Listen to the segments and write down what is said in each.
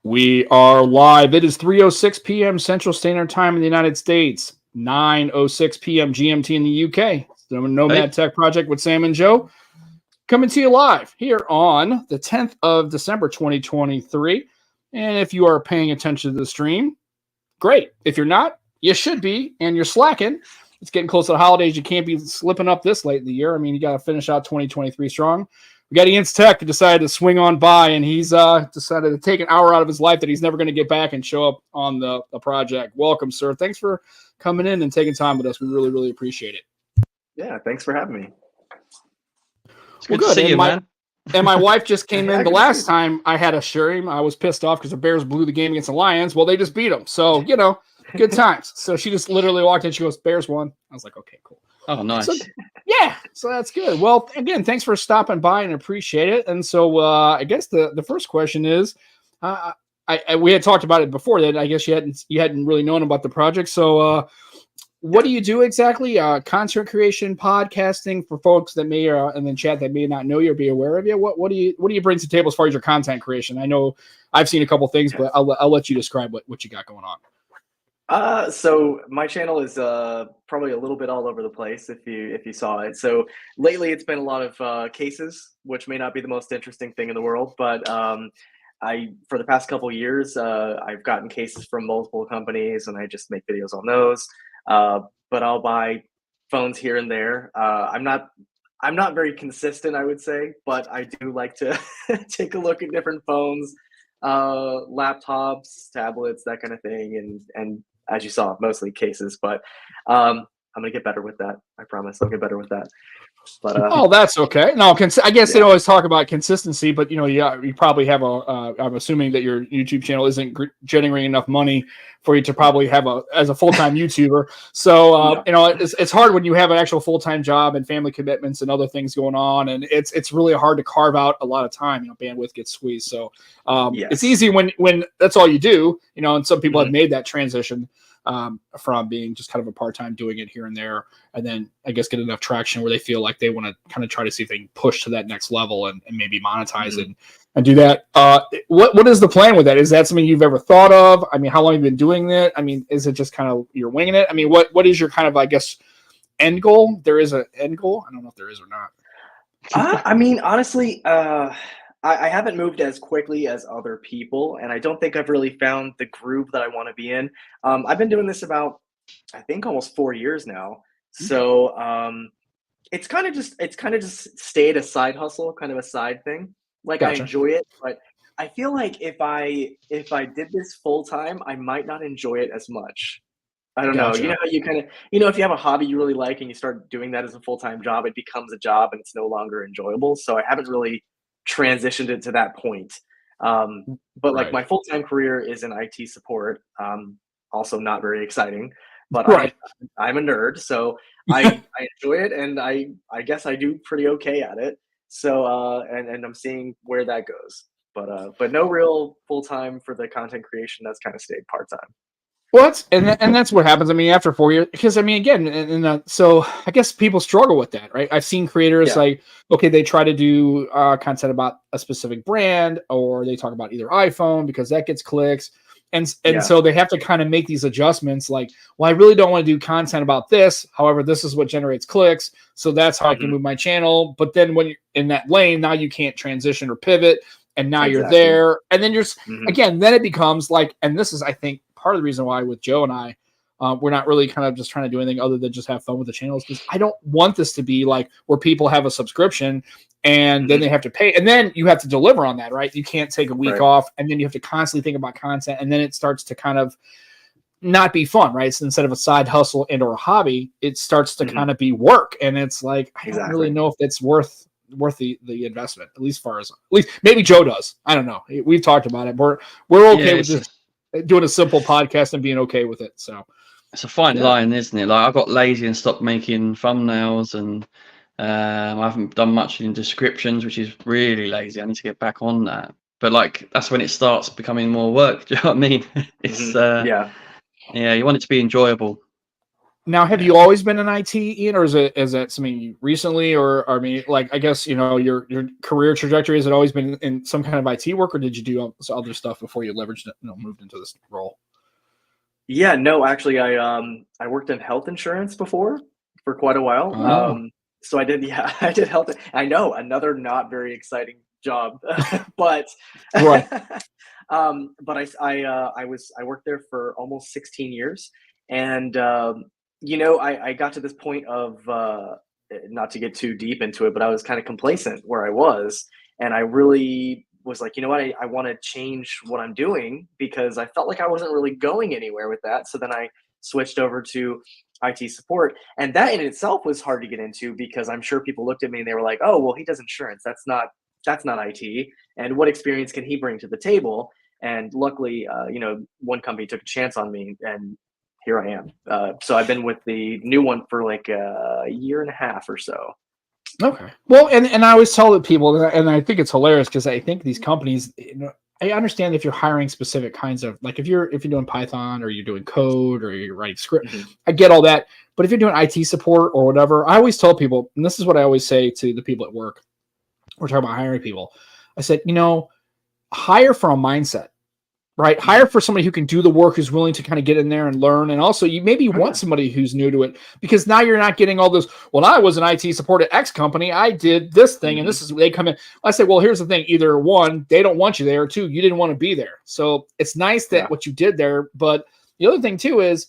We are live. It is 3:06 p.m. Central Standard Time in the United States, 9:06 p.m. GMT in the UK. It's the Nomad Tech Project with Sam and Joe coming to you live here on the 10th of December, 2023. And if you are paying attention to the stream, great. If you're not, you should be, and you're slacking. It's getting close to the holidays. You can't be slipping up this late in the year. I mean, you got to finish out 2023 strong. We got Ian's Tech who decided to swing on by, and he's decided to take an hour out of his life that he's never going to get back and show up on the project. Welcome, sir. Thanks for coming in and taking time with us. We really, really appreciate it. Yeah, thanks for having me. It's good to see you, man. And my wife just came in. The last time I had a stream, I was pissed off because the Bears blew the game against the Lions. Well, they just beat them. So, you know, good times. So she just literally walked in. She goes, Bears won. I was like, okay, cool. Oh, nice. So that's good. Well, again, thanks for stopping by and appreciate it. And so I guess the first question is, we had talked about it before that. I guess you hadn't really known about the project. So what do you do exactly? Content creation, podcasting for folks that may in the chat that may not know you or be aware of you. What do you bring to the table as far as your content creation? I know I've seen a couple things, but I'll let you describe what you got going on. So my channel is probably a little bit all over the place if you saw it. So lately it's been a lot of cases, which may not be the most interesting thing in the world, but for the past couple years I've gotten cases from multiple companies and I just make videos on those. But I'll buy phones here and there. I'm not very consistent, I would say, but I do like to take a look at different phones, laptops, tablets, that kind of thing, and as you saw, mostly cases, but I'm gonna get better with that. I promise I'll get better with that. But oh, that's okay. No, I guess they always talk about consistency, but you probably have I'm assuming that your YouTube channel isn't generating enough money for you to probably have as a full-time YouTuber. So it's hard when you have an actual full-time job and family commitments and other things going on, and it's really hard to carve out a lot of time. Bandwidth gets squeezed. So it's easy when that's all you do. And some people have made that transition from being just kind of a part-time doing it here and there, and then I guess get enough traction where they feel like they want to kind of try to see if they can push to that next level and maybe monetize it and do that. What is the plan with that? Is that something you've ever thought of? I mean, how long have you been doing that? I mean, is it just kind of you're winging it? I mean, what is your kind of, I guess, end goal? There is an end goal. I don't know if there is or not. I mean, honestly, I haven't moved as quickly as other people, and I don't think I've really found the groove that I want to be in. I've been doing this about, I think, almost 4 years now. So it's kind of just stayed a side hustle, kind of a side thing. Like, gotcha. I enjoy it, but I feel like if I did this full time, I might not enjoy it as much. I don't know. You know how you kind of, if you have a hobby you really like and you start doing that as a full-time job, it becomes a job and it's no longer enjoyable. So I haven't really transitioned it to that point. But like my full-time career is in IT support. Also not very exciting, but I'm a nerd, so I enjoy it, and I guess I do pretty okay at it. So and I'm seeing where that goes. But no real full-time for the content creation. That's kind of stayed part-time. Well, that's what happens. I mean, after 4 years, because I mean, again, so I guess people struggle with that, right? I've seen creators like, okay, they try to do content about a specific brand, or they talk about either iPhone because that gets clicks, and so they have to kind of make these adjustments. Like, well, I really don't want to do content about this. However, this is what generates clicks, so that's how I can move my channel. But then when you're in that lane, now you can't transition or pivot, and now you're there, and then you're again. Then it becomes like, and this is, I think, part of the reason why with Joe and I, we're not really kind of just trying to do anything other than just have fun with the channels, because I don't want this to be like where people have a subscription and then they have to pay, and then you have to deliver on that, right? You can't take a week off, and then you have to constantly think about content, and then it starts to kind of not be fun, right? So instead of a side hustle and or a hobby, it starts to kind of be work, and it's like I don't really know if it's worth the investment, at least maybe Joe does. I don't know. We've talked about it. We're okay with this. Doing a simple podcast and being okay with it. So it's a fine line, isn't it? Like, I got lazy and stopped making thumbnails, and I haven't done much in descriptions, which is really lazy. I need to get back on that. But like, that's when it starts becoming more work. Do you know what I mean? It's you want it to be enjoyable. Now, have you always been in IT, Ian, or is that something recently, or I mean, like I guess your career trajectory, has it always been in some kind of IT work, or did you do other stuff before you leveraged it, moved into this role? Yeah, no, actually, I worked in health insurance before for quite a while. Oh. So I did, yeah, I did health. I know, another not very exciting job, but Right. but I worked there for almost 16 years, and I got to this point of not to get too deep into it, but I was kind of complacent where I was, and I really was like, you know what, I want to change what I'm doing because I felt like I wasn't really going anywhere with that. So then I switched over to IT support, and that in itself was hard to get into because I'm sure people looked at me and they were like, oh, well, he does insurance. That's not IT. And what experience can he bring to the table? And luckily, one company took a chance on me, and here I am. So I've been with the new one for like a year and a half or so. Okay. Well, and I always tell the people, and I think it's hilarious because I think these companies, I understand if you're hiring specific kinds of, like if you're doing Python or you're doing code or you're writing script, I get all that. But if you're doing IT support or whatever, I always tell people, and this is what I always say to the people at work, we're talking about hiring people. I said, hire for a mindset. Right. Hire for somebody who can do the work, who's willing to kind of get in there and learn. And also you maybe want somebody who's new to it, because now you're not getting all those, well, I was an IT support at X company. I did this thing. And this is, they come in. I say, well, here's the thing. Either one, they don't want you there, or two, you didn't want to be there. So it's nice that what you did there. But the other thing too, is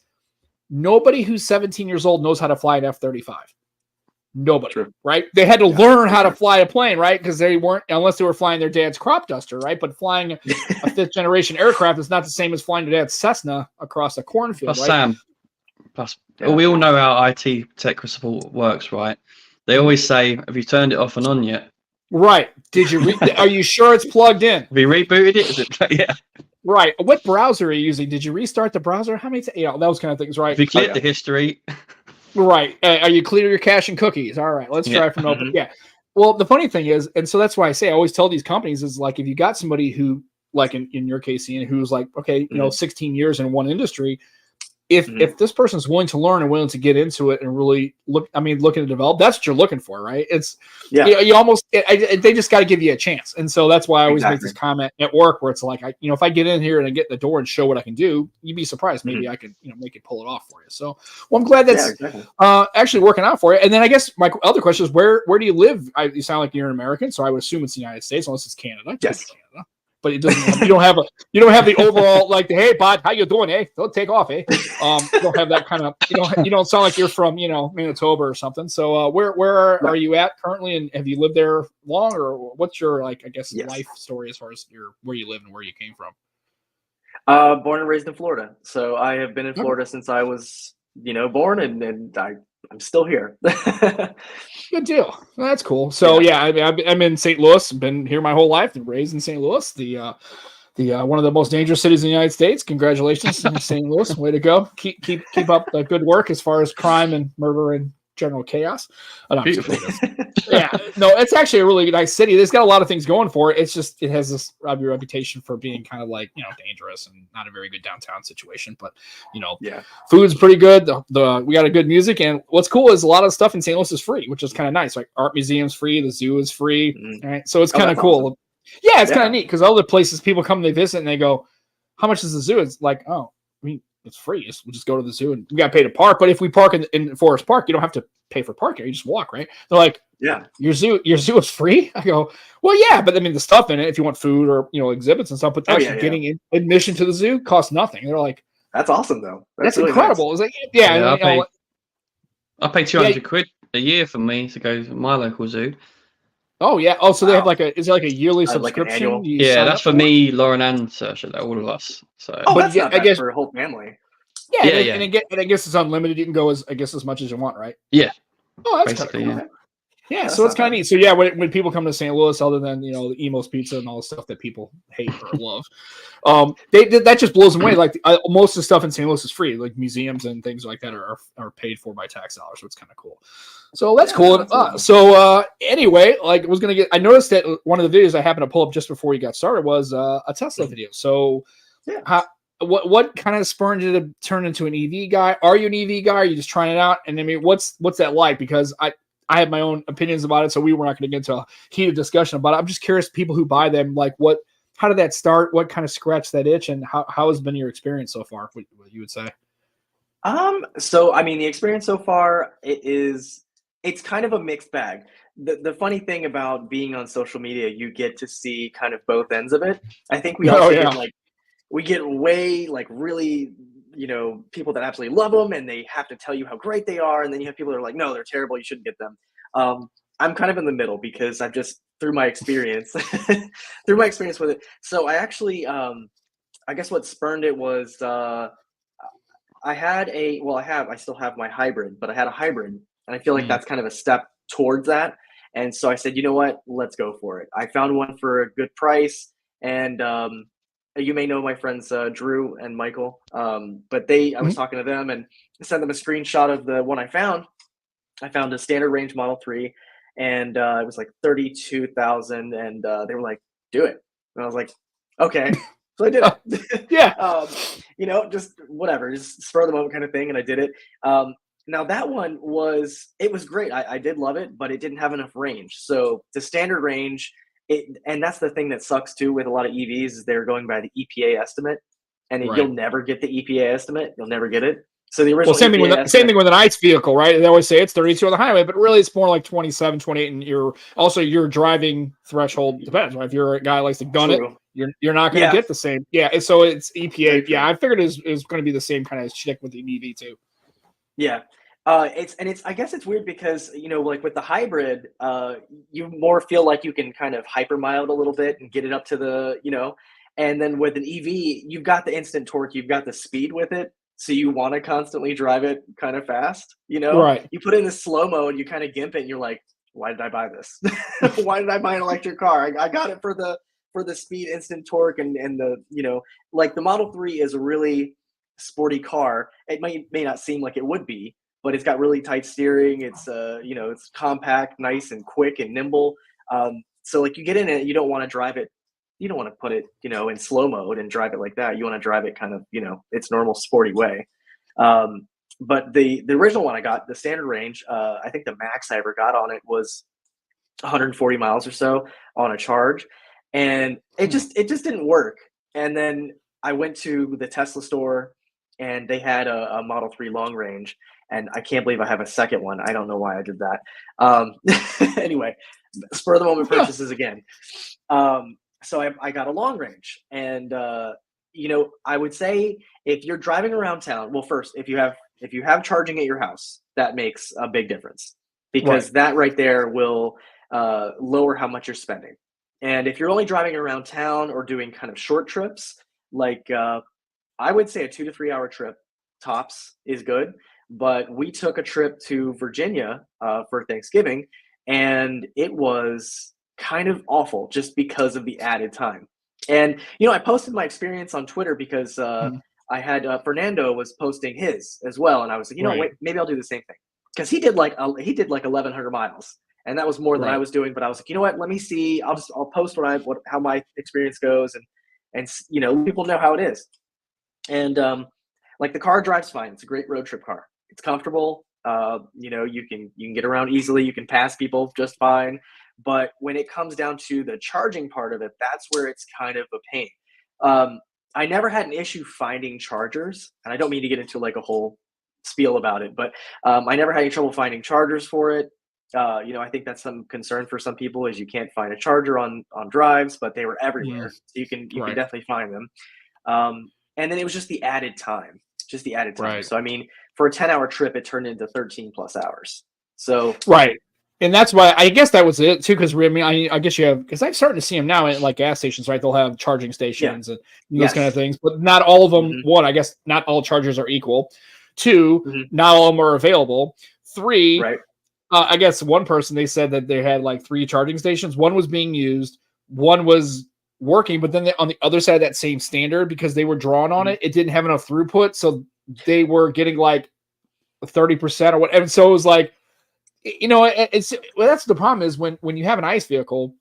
nobody who's 17 years old knows how to fly an F-35. Nobody, right? They had to learn how to fly a plane, right? Because they weren't, unless they were flying their dad's crop duster, right? But flying a fifth generation aircraft is not the same as flying your dad's Cessna across a cornfield, Plus, right? Sam, we all know how IT tech support works, right? They always say, have you turned it off and on yet? Right. Did you? Are you sure it's plugged in? Have you rebooted it? Is it? Yeah. Right. What browser are you using? Did you restart the browser? How many? Those kind of things, right? Have you cleared the history? Right. Are you clear your cache and cookies? All right. Let's try from open. Yeah. Well, the funny thing is, and so that's why I always tell these companies is like, if you got somebody who, like in your case, Ian, who's like, okay, 16 years in one industry, if this person's willing to learn and willing to get into it and really looking to develop, that's what you're looking for, right? It's you almost they just got to give you a chance. And so that's why I always make this comment at work where it's like, if I get in here and I get in the door and show what I can do, you'd be surprised. Maybe I could, make it pull it off for you. So, well, I'm glad that's actually working out for you. And then I guess my other question is, where do you live? You sound like you're an American, so I would assume it's the United States, unless it's Canada. Yes. Canada. But it doesn't. You don't have the overall like, hey, bud, how you doing? Hey, don't take off, eh? You don't have that kind of. You don't sound like you're from Manitoba or something. So where are you at currently, and have you lived there long, or what's your life story as far as where you live and where you came from? Born and raised in Florida, so I have been in Florida since I was born, and I'm still here. Good deal. Well, that's cool. So I'm in St. Louis. Been here my whole life. Raised in St. Louis, the one of the most dangerous cities in the United States. Congratulations, St. Louis. Way to go. Keep up the good work as far as crime and murder and general chaos. It's actually a really nice city. There's got a lot of things going for it. It's just it has this reputation for being kind of like dangerous and not a very good downtown situation. But food's pretty good. We got a good music, and what's cool is a lot of stuff in St. Louis is free, which is kind of nice. Like art museum's free, the zoo is free. Right, so it's kind of cool. Awesome. Yeah, it's kind of neat because other places people come, they visit, and they go, "How much is the zoo?" It's like, oh, it's free. We'll just go to the zoo and we got to pay to park. But if we park in Forest Park, you don't have to pay for parking. You just walk, right? They're like, your zoo is free. I go, well, yeah, but the stuff in it, if you want food or exhibits and stuff, but actually getting admission to the zoo costs nothing. They're like, that's awesome though. That's really incredible. Nice. It's like, I pay 200 quid a year for me to go to my local zoo. Oh yeah. Oh, so they have is it like a yearly subscription? Like that's for me, Lauren, and Saoirse, all of us. So that's not bad for a whole family. Yeah. And I guess it's unlimited. You can go as much as you want, right? Yeah. Oh, that's basically cool. Yeah, so it's kind of neat. So yeah, when people come to St. Louis, other than the Emo's Pizza and all the stuff that people hate or love, that just blows them away. Like most of the stuff in St. Louis is free. Like museums and things like that are paid for by tax dollars. So it's kind of cool. So that's cool. Anyway, like I noticed that one of the videos I happened to pull up just before you got started was a Tesla video. So what kind of spurred you to turn into an EV guy? Are you an EV guy? Are you just trying it out? And I mean, what's that like? Because I have my own opinions about it, so we were not going to get into a heated discussion about it. I'm just curious, people who buy them, like how did that start? What kind of scratched that itch, and how has been your experience so far? What you would say? So I mean, the experience so far it's kind of a mixed bag. The funny thing about being on social media, you get to see kind of both ends of it. I think we also get we get way like really, people that absolutely love them and they have to tell you how great they are, and then you have people that are like, no, they're terrible, you shouldn't get them. I'm kind of in the middle because I've just through my experience with it. So I actually I guess what spurned it was I still have my hybrid, but I had a hybrid, and I feel like that's kind of a step towards that. And so I said, you know what, let's go for it. I found one for a good price, and you may know my friends Drew and Michael, but I was talking to them and sent them a screenshot of the one I found. I found a standard range Model 3, and it was like 32,000, and they were like, do it. And I was like, okay. So I did it. Yeah. Just whatever, just spur of the moment kind of thing. And I did it. Now that one was great. I did love it, but it didn't have enough range. So the standard range, and that's the thing that sucks too with a lot of EVs is they're going by the EPA estimate, and you'll never get the EPA estimate. You'll never get it. So the original same thing with an ICE vehicle, right? They always say it's 32 on the highway, but really it's more like 27, 28, and your driving threshold depends. Right? If you're a guy who likes to gun it, you're not going to get the same. Yeah, so it's EPA. Yeah, I figured it was going to be the same kind of shtick with the EV too. Yeah. I guess it's weird because, like with the hybrid, you more feel like you can kind of hyper mild a little bit and get it up to the, and then with an EV, you've got the instant torque, you've got the speed with it. So you want to constantly drive it kind of fast, Right. You put it in the slow mode, you kind of gimp it and you're like, why did I buy this? Why did I buy an electric car? I got it for the speed, instant torque, and the, like the Model 3 is a really sporty car. It may not seem like it would be, but it's got really tight steering. It's it's compact, nice and quick and nimble. So like you get in it, you don't want to drive it. You don't want to put it, in slow mode and drive it like that. You want to drive it kind of, its normal sporty way. But the original one I got, the standard range, I think the max I ever got on it was 140 miles or so on a charge, and it just didn't work. And then I went to the Tesla store, and they had a Model 3 long range, and I can't believe I have a second one. I don't know why I did that. Anyway, spur of the moment purchases again. So I got a long range, and I would say if you're driving around town, well, first if you have charging at your house, that makes a big difference, because that right there will lower how much you're spending. And if you're only driving around town or doing kind of short trips, like I would say a 2 to 3 hour trip tops is good. But we took a trip to Virginia for Thanksgiving, and it was kind of awful just because of the added time. And I posted my experience on Twitter because I had Fernando was posting his as well, and I was like, wait, maybe I'll do the same thing, because he did like 1,100 miles, and that was more than I was doing. But I was like, you know what? Let me see. I'll post how my experience goes, and people know how it is. And like the car drives fine. It's a great road trip car. It's comfortable. You can get around easily. You can pass people just fine. But when it comes down to the charging part of it, that's where it's kind of a pain. I never had an issue finding chargers, and I don't mean to get into like a whole spiel about it, but I never had any trouble finding chargers for it. I think that's some concern for some people, is you can't find a charger on drives, but they were everywhere. So you can definitely find them. And then it was just the added time. Right. So I mean, for a 10-hour trip, it turned into 13 plus hours. So and that's why I guess that was it too. Because I guess you have, because I'm starting to see them now at like gas stations, right? They'll have charging stations and those kind of things, but not all of them. One, I guess not all chargers are equal. Two, not all of them are available. Three, I guess one person, they said that they had like 3 charging stations. One was being used, one was working, but then on the other side of that same standard, because they were drawn on it didn't have enough throughput, so they were getting like 30% or whatever. And so it was like, that's the problem, is when you have an ICE vehicle,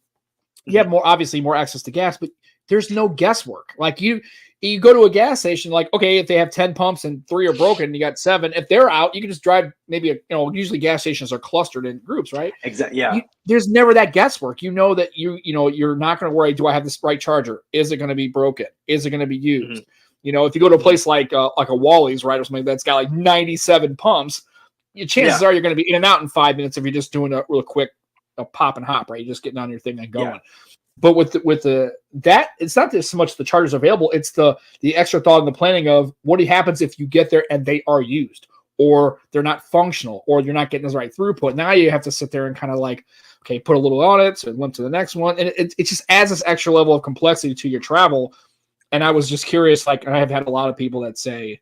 you have more access to gas, but there's no guesswork. Like you go to a gas station, like, okay, if they have 10 pumps and 3 are broken, you got 7. If they're out, you can just drive maybe usually gas stations are clustered in groups, right? Exactly. Yeah. There's never that guesswork. You know that you're not going to worry, do I have this right charger? Is it going to be broken? Is it going to be used? If you go to a place like a Wally's, right, or something that's got like 97 pumps, your chances are you're going to be in and out in 5 minutes if you're just doing a real quick pop and hop, right? You're just getting on your thing and going. Yeah. But with that, it's not just so much the chargers available; it's the extra thought and the planning of what happens if you get there and they are used, or they're not functional, or you're not getting the right throughput. Now you have to sit there and kind of like, okay, put a little on it, so limp to the next one, and it just adds this extra level of complexity to your travel. And I was just curious, like, I have had a lot of people that say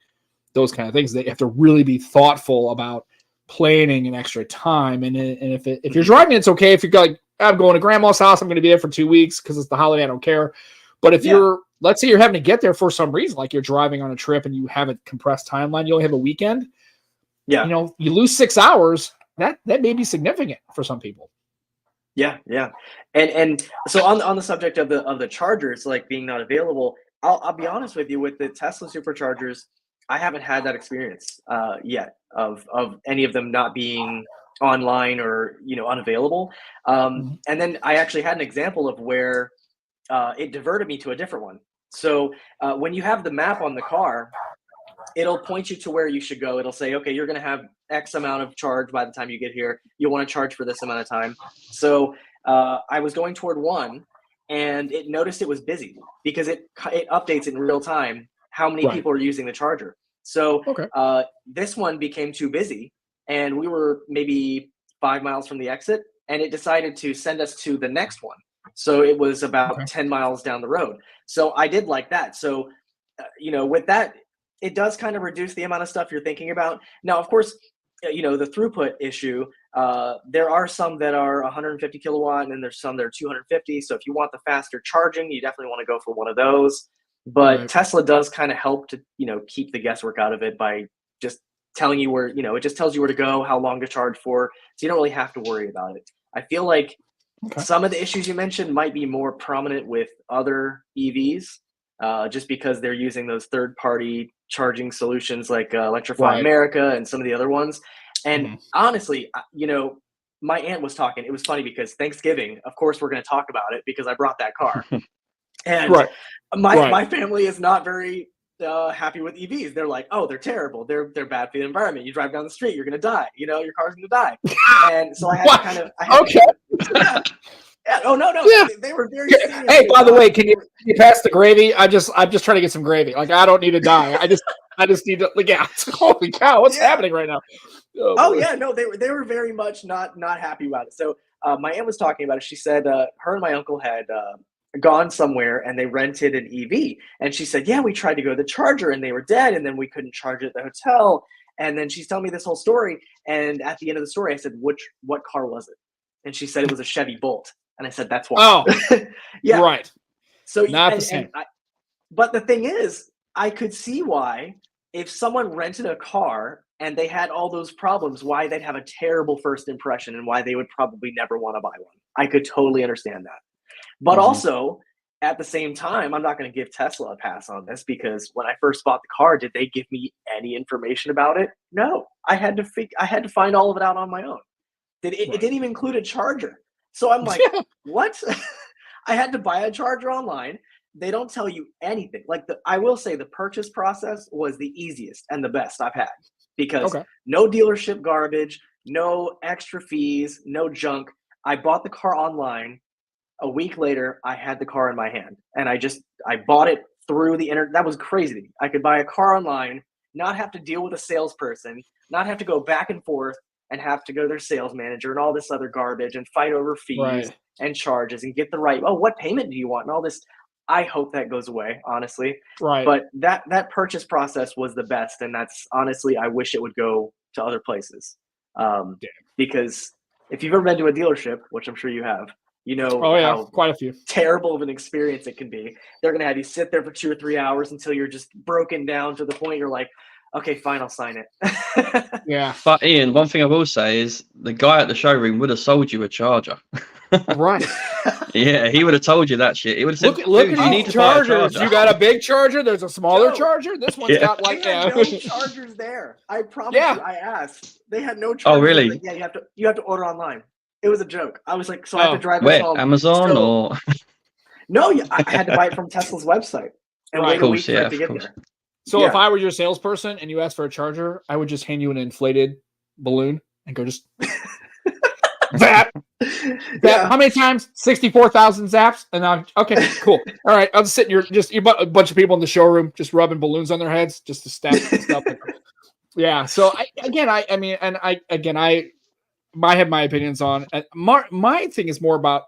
those kind of things. They have to really be thoughtful about planning and extra time. And if you're driving, it's okay. If you're like, I'm going to grandma's house, I'm going to be there for 2 weeks because it's the holiday, I don't care. But if let's say you're having to get there for some reason, like you're driving on a trip and you have a compressed timeline, you only have a weekend. Yeah. You lose 6 hours. That may be significant for some people. Yeah. And so on the subject of the chargers, like being not available, I'll be honest with you, with the Tesla superchargers, I haven't had that experience yet of any of them not being online or unavailable. And then I actually had an example of where it diverted me to a different one. So when you have the map on the car, it'll point you to where you should go. It'll say, okay, you're going to have X amount of charge by the time you get here. You'll want to charge for this amount of time. So I was going toward one, and it noticed it was busy because it updates in real time how many people are using the charger. So this one became too busy, and we were maybe 5 miles from the exit, and it decided to send us to the next one. So it was about 10 miles down the road. So I did like that. So, with that, it does kind of reduce the amount of stuff you're thinking about. Now, of course, the throughput issue, there are some that are 150 kilowatt, and then there's some that are 250. So if you want the faster charging, you definitely want to go for one of those. But Tesla does kind of help to, keep the guesswork out of it by just telling you where, it just tells you where to go, how long to charge for. So you don't really have to worry about it. I feel like some of the issues you mentioned might be more prominent with other EVs, just because they're using those third-party charging solutions like Electrify America and some of the other ones. And honestly, my aunt was talking. It was funny because Thanksgiving, of course, we're going to talk about it because I brought that car. And my family is not very happy with EVs. They're like, oh, they're terrible. They're bad for the environment. You drive down the street, you're going to die. Your car's going to die. And so I had to kind of Oh no! Yeah. They were very serious. Hey, by the way, can you pass the gravy? I'm just trying to get some gravy. Like, I don't need to die. I just need to. Like, holy cow, what's happening right now? No, they were very much not happy about it. So my aunt was talking about it. She said her and my uncle had gone somewhere and they rented an EV, and she said, yeah, we tried to go to the charger and they were dead, and then we couldn't charge at the hotel. And then she's telling me this whole story, and at the end of the story, I said, what car was it? And she said it was a Chevy Bolt. And I said, that's why. Oh, yeah. Right. So not the same. But the thing is, I could see why if someone rented a car and they had all those problems, why they'd have a terrible first impression and why they would probably never want to buy one. I could totally understand that. But also, at the same time, I'm not going to give Tesla a pass on this, because when I first bought the car, did they give me any information about it? No. I had to find all of it out on my own. It didn't even include a charger. So I'm like, what? I had to buy a charger online. They don't tell you anything. Like, I will say the purchase process was the easiest and the best I've had, because no dealership garbage, no extra fees, no junk. I bought the car online. A week later, I had the car in my hand, and I bought it through the internet. That was crazy to me. I could buy a car online, not have to deal with a salesperson, not have to go back and forth and have to go to their sales manager and all this other garbage and fight over fees and charges and get the right, what payment do you want and all this. I hope that goes away, honestly. Right. But that purchase process was the best. And that's honestly, I wish it would go to other places. Because if you've ever been to a dealership, which I'm sure you have, how quite a few terrible of an experience it can be. They're going to have you sit there for 2 or 3 hours until you're just broken down to the point you're like, okay, fine, I'll sign it. Yeah. But Ian, one thing I will say is the guy at the showroom would have sold you a charger. Right. Yeah, he would have told you that shit. He would have said, Look "Dude, at you need these to buy a chargers. charger." You got a big charger. There's a smaller Joe, charger. This one's Yeah. got like They had no chargers there. I promise Yeah. you. I asked. They had no chargers. Oh, really? Like, yeah, you have to order online. It was a joke. I was like, so I have to drive Where? myself. Amazon or? No, I had to buy it from Tesla's website and Right. wait Of a course, week for yeah, it to of get course. there. So if Yeah. I were your salesperson and you asked for a charger, I would just hand you an inflated balloon and go just zap. Yeah. How many times? 64,000 zaps. And I'm okay, cool. All right, I'll just sit in your a bunch of people in the showroom just rubbing balloons on their heads just to step stuff. Yeah. So I have my opinions on my thing is more about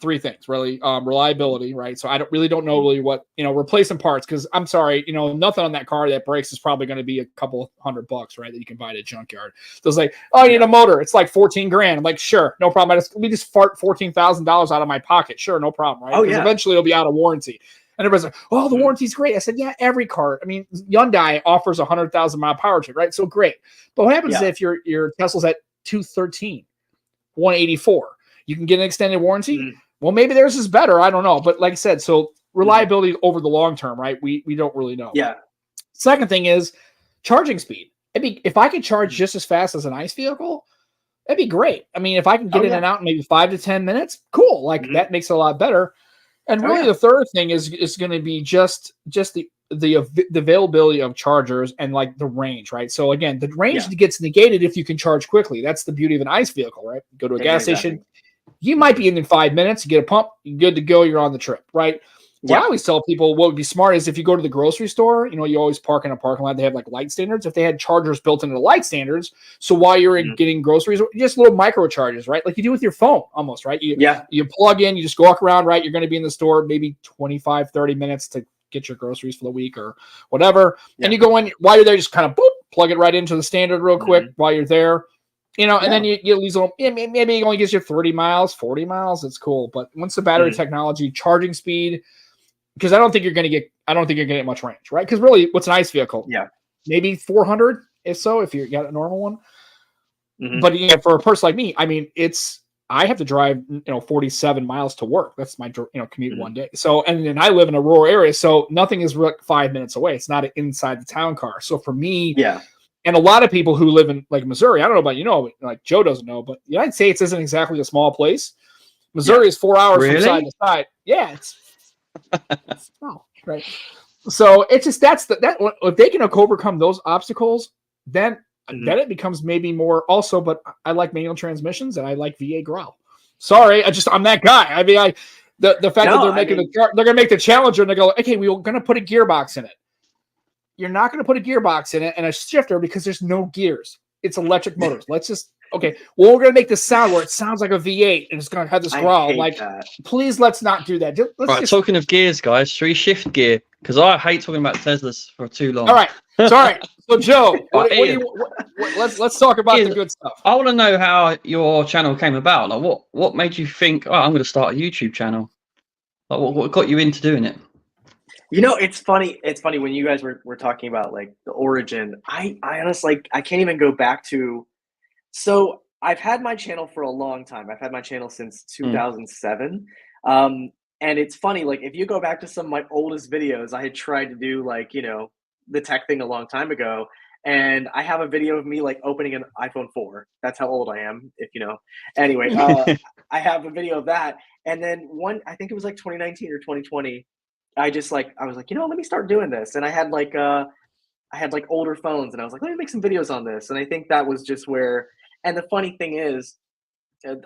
three things really. Reliability, right? So I don't know really what, replacing parts, because I'm sorry, nothing on that car that breaks is probably going to be a couple $100, right? That you can buy at a junkyard. So it's like, oh, you need a motor, it's like 14 grand. I'm like, sure, no problem. We just fart $14,000 out of my pocket. Sure, no problem, right? Oh, Because yeah. eventually it'll be out of warranty. And everybody's like, oh, the warranty's great. I said, yeah, every car. I mean, Hyundai offers 100,000 mile power trim, right? So great. But what happens if your Tesla's at 213, 184? You can get an extended warranty. Well, maybe theirs is better. I don't know. But like I said, so reliability over the long term, right? We don't really know. Yeah. Second thing is charging speed. If I could charge just as fast as an ICE vehicle, that'd be great. I mean, if I can get in and out in maybe 5 to 10 minutes, cool. Like that makes it a lot better. And really, the third thing is going to be just the availability of chargers and like the range, right? So again, the range gets negated if you can charge quickly. That's the beauty of an ICE vehicle, right? Go to a gas station, you might be in 5 minutes, you get a pump, you're good to go, you're on the trip, right? What I always tell people, what would be smart is if you go to the grocery store, you always park in a parking lot, they have like light standards. If they had chargers built into the light standards, so while you're getting groceries, just little micro charges, right? Like you do with your phone almost, right? You plug in, you just walk around, right? You're going to be in the store maybe 25, 30 minutes to get your groceries for the week or whatever. And you go in, while you're there, just kind of boop, plug it right into the standard real quick while you're there. And then you lose a little, maybe it only gives you 30 miles, 40 miles. It's cool. But once the battery technology, charging speed, because I don't think you're going to get much range, right? Because really, what's an ICE vehicle? Yeah. Maybe 400 if so, if you got a normal one. But for a person like me, I mean, I have to drive, 47 miles to work. That's my, commute one day. So, and then I live in a rural area, so nothing is 5 minutes away. It's not an inside the town car. So for me, and a lot of people who live in like Missouri, I don't know about, like Joe doesn't know, but the United States isn't exactly a small place. Missouri is 4 hours from side to side. Yeah. It's small, right? So it's just, if they can overcome those obstacles, then it becomes maybe more also, but I like manual transmissions and I like V8 growl. Sorry, I'm that guy. I mean, the fact that they're making they're going to make the Challenger and they go, okay, we're going to put a gearbox in it. You're not going to put a gearbox in it and a shifter because there's no gears. It's electric motors. We're going to make this sound where it sounds like a V8 and it's going to have this growl. Like, please, let's not do that. Talking of gears, guys, should we shift gear? Because I hate talking about Teslas for too long. All right. Sorry. So, Joe, let's talk about the good stuff. I want to know how your channel came about. Like, what made you think, I'm going to start a YouTube channel? Like, what got you into doing it? It's funny. It's funny when you guys were talking about like the origin. I honestly, I can't even go back to. So I've had my channel for a long time. I've had my channel since 2007. And it's funny, like if you go back to some of my oldest videos, I had tried to do like, the tech thing a long time ago. And I have a video of me like opening an iPhone 4. That's how old I am, if you know. Anyway, I have a video of that. And then I think it was like 2019 or 2020. I was like, let me start doing this. And I had like older phones and I was like, let me make some videos on this. And I think that was just where, and the funny thing is,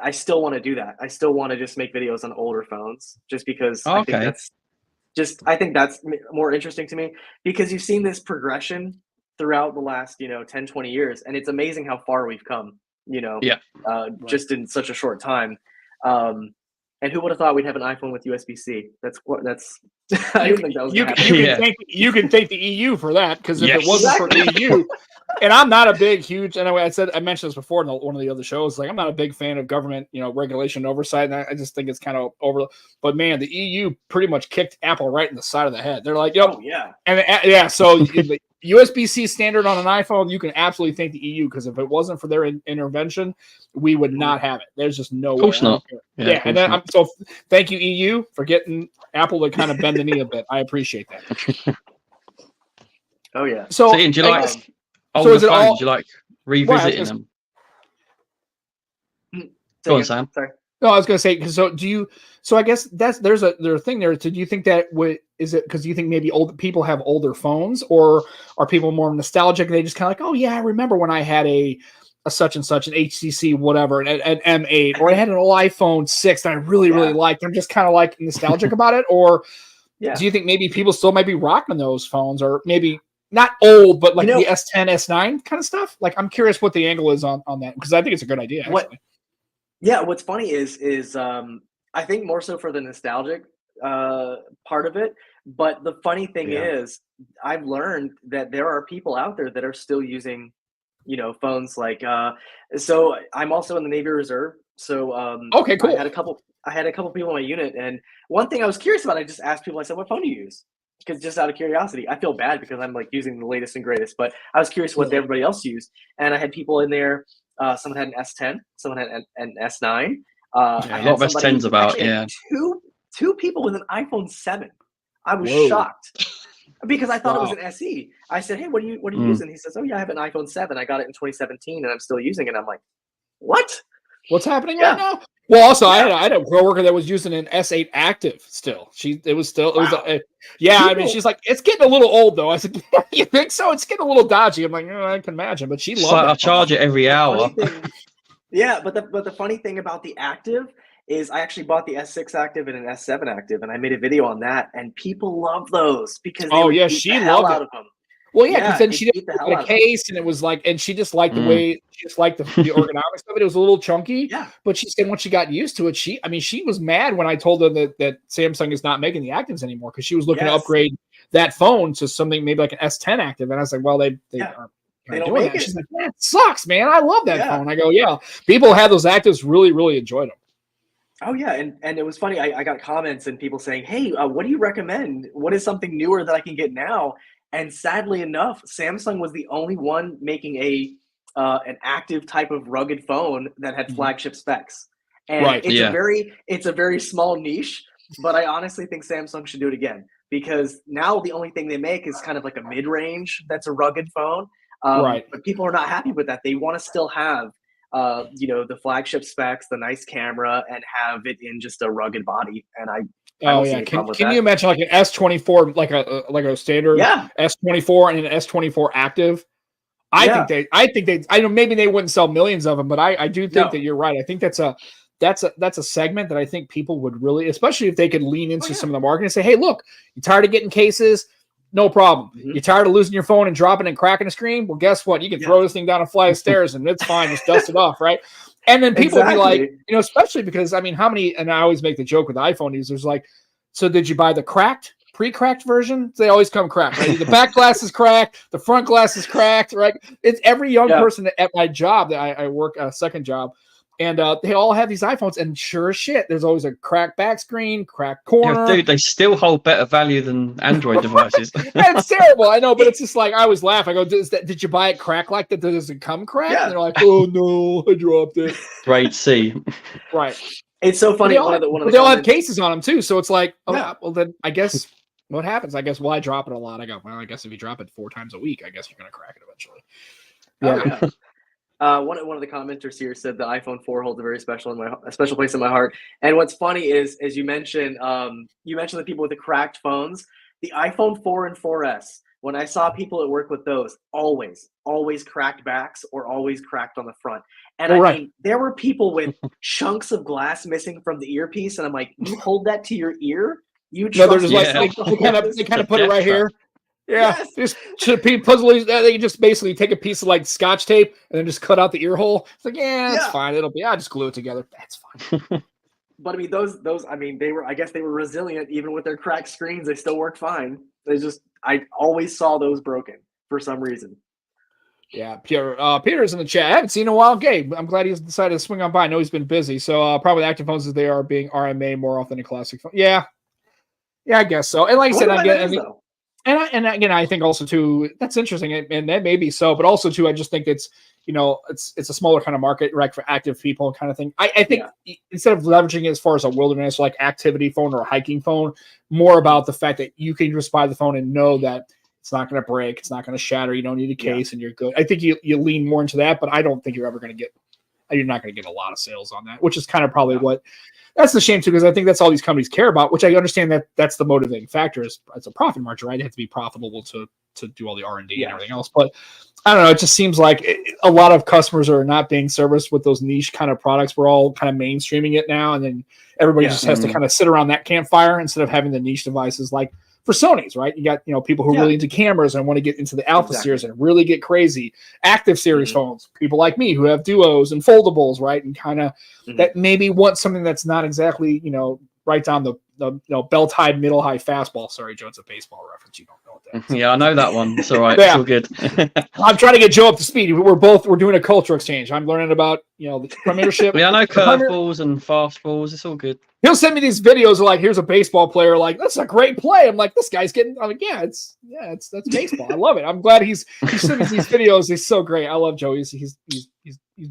I still want to do that. I still want to just make videos on older phones just because I think that's more interesting to me because you've seen this progression throughout the last, 10, 20 years. And it's amazing how far we've come, just in such a short time. And who would have thought we'd have an iPhone with USB-C? I didn't think that was you can thank the EU for that, because if it wasn't for the EU, And I'm not a big, huge. Anyway, I mentioned this before in one of the other shows. Like, I'm not a big fan of government, regulation and oversight, and I just think it's kind of over. But man, the EU pretty much kicked Apple right in the side of the head. They're like, "Yep, Oh yeah, and yeah." So the USB-C standard on an iPhone, you can absolutely thank the EU, because if it wasn't for their intervention, we would not have it. There's just no way. Of course not. Yeah, and then so thank you EU for getting Apple to kind of bend the knee a bit. I appreciate that. Oh yeah. So Ian, do you like older phones? Do you like revisiting them? Go on, Sam. Sorry. No, I was going to say, so do you? So I guess there's a thing there. So do you think that is it because you think maybe old people have older phones, or are people more nostalgic and they just kind of like, oh yeah, I remember when I had a such and such, an HTC whatever, an M8, or I had an old iPhone 6 that I really liked. I'm just kind of like nostalgic about it, or do you think maybe people still might be rocking those phones, or maybe not old, but like the S10, S9 kind of stuff? Like, I'm curious what the angle is on that, because I think it's a good idea. Actually. Yeah, what's funny is I think more so for the nostalgic part of it. But the funny thing is, I've learned that there are people out there that are still using, phones like. So I'm also in the Navy Reserve. So okay, cool. I had a couple people in my unit, and one thing I was curious about, I just asked people. I said, "What phone do you use?" Because just out of curiosity, I feel bad because I'm like using the latest and greatest. But I was curious what everybody else used, and I had people in there. Someone had an S10, someone had an S9. A lot of S10s about, Two people with an iPhone 7. I was shocked because I thought it was an SE. I said, "Hey, what are you using?" He says, "Oh yeah, I have an iPhone 7. I got it in 2017, and I'm still using it." I'm like, "What? What's happening right now?" Well, also, I had a coworker that was using an S8 Active still. I mean, she's like, it's getting a little old though. I said, you think so? It's getting a little dodgy. I'm like, I can imagine, but she loved it. I charge it every hour. But the funny thing about the Active is I actually bought the S6 Active and an S7 Active, and I made a video on that, and people love those because she loved it. Of them. Well, yeah, because then she did a case, and it was like, and she just liked the way, she just liked the ergonomics of it. It was a little chunky, but she said once she got used to it, she was mad when I told her that Samsung is not making the Actives anymore, because she was looking to upgrade that phone to something maybe like an S10 Active, and I was like, well, they aren't doing that. She's like, that sucks, man. I love that phone. I go, yeah, people who have those Actives really, really enjoyed them. Oh yeah, and it was funny. I got comments and people saying, "Hey, what do you recommend? What is something newer that I can get now?" And sadly enough, Samsung was the only one making an active type of rugged phone that had flagship specs. And it's a very small niche, but I honestly think Samsung should do it again, because now the only thing they make is kind of like a mid-range that's a rugged phone. But people are not happy with that. They want to still have the flagship specs, the nice camera, and have it in just a rugged body. And I don't see any problem with can that. you imagine like an S24, like a standard S24 and an S24 Active? I know maybe they wouldn't sell millions of them, but I do think that you're right. I think that's a segment that I think people would really, especially if they could lean into some of the marketing and say, hey, look, you tired of getting cases? No problem. You're tired of losing your phone and dropping and cracking a screen? Well, guess what? You can throw this thing down a flight of stairs and it's fine. Just dust it off, right? And then people will be like, especially because, I mean, how many, and I always make the joke with iPhone users, like, so did you buy the pre-cracked version? They always come cracked, right? The back glass is cracked, the front glass is cracked, right? It's every young person at my job that I work a second job. And they all have these iPhones, and sure as shit, there's always a cracked back screen, cracked corner. Yeah, dude, they still hold better value than Android devices. It's terrible, I know, but it's just like, I always laugh. I go, did you buy it cracked like that? Does it come cracked? Yeah. And they're like, oh no, I dropped it. Grade C. Right. It's so funny. They all have cases on them too, so it's like, well then I guess what happens? I guess, well, I drop it a lot. I go, well, I guess if you drop it 4 times a week, I guess you're gonna crack it eventually. Yeah. One of the commenters here said the iPhone 4 holds a special place in my heart. And what's funny is, as you mentioned the people with the cracked phones, the iPhone 4 and 4S. When I saw people at work with those, always cracked backs or always cracked on the front. And I mean, there were people with chunks of glass missing from the earpiece, and I'm like, you hold that to your ear? You no, they're just like they kind of put it right here. Yeah, just they just basically take a piece of like Scotch tape and then just cut out the ear hole. It's like, it's fine. It'll be. I'll just glue it together. That's fine. But I mean, those. I mean, I guess they were resilient even with their cracked screens. They still worked fine. I always saw those broken for some reason. Yeah, Peter's in the chat. I haven't seen him in a while. Gabe, I'm glad he's decided to swing on by. I know he's been busy, so probably the active phones as they are being RMA more often than classic phone. Yeah, I guess so. And like I said, and again, I think also too that's interesting, and that may be so, but also too, I just think it's it's a smaller kind of market, right, for active people kind of thing. I think instead of leveraging it as far as a wilderness like activity phone or a hiking phone, more about the fact that you can just buy the phone and know that it's not going to break. It's not going to shatter. You don't need a case and you're good. I think you lean more into that, but I don't think you're not going to get a lot of sales on that, which is kind of probably what that's the shame too, because I think that's all these companies care about, which I understand that that's the motivating factor is it's a profit margin, right? It has to be profitable to do all the R&D and everything else. But I don't know. It just seems like a lot of customers are not being serviced with those niche kind of products. We're all kind of mainstreaming it now. And then everybody just has to kind of sit around that campfire instead of having the niche devices like for Sony's, right? You got, people who are really into cameras and want to get into the Alpha series and really get crazy. Active series phones, people like me who have duos and foldables, right? And kind of that maybe want something that's not exactly, right down the bell-tied middle-high fastball. Sorry, Joe, it's a baseball reference. You don't know what that is. Yeah, I know that one. It's all right. It's all good. I'm trying to get Joe up to speed. We're doing a culture exchange. I'm learning about, the premiership. I know curveballs and fastballs. It's all good. He'll send me these videos of like, here's a baseball player. Like, that's a great play. I'm like, this guy's getting. I'm like, that's baseball. I love it. I'm glad he's sending these videos. He's so great. I love Joe. He's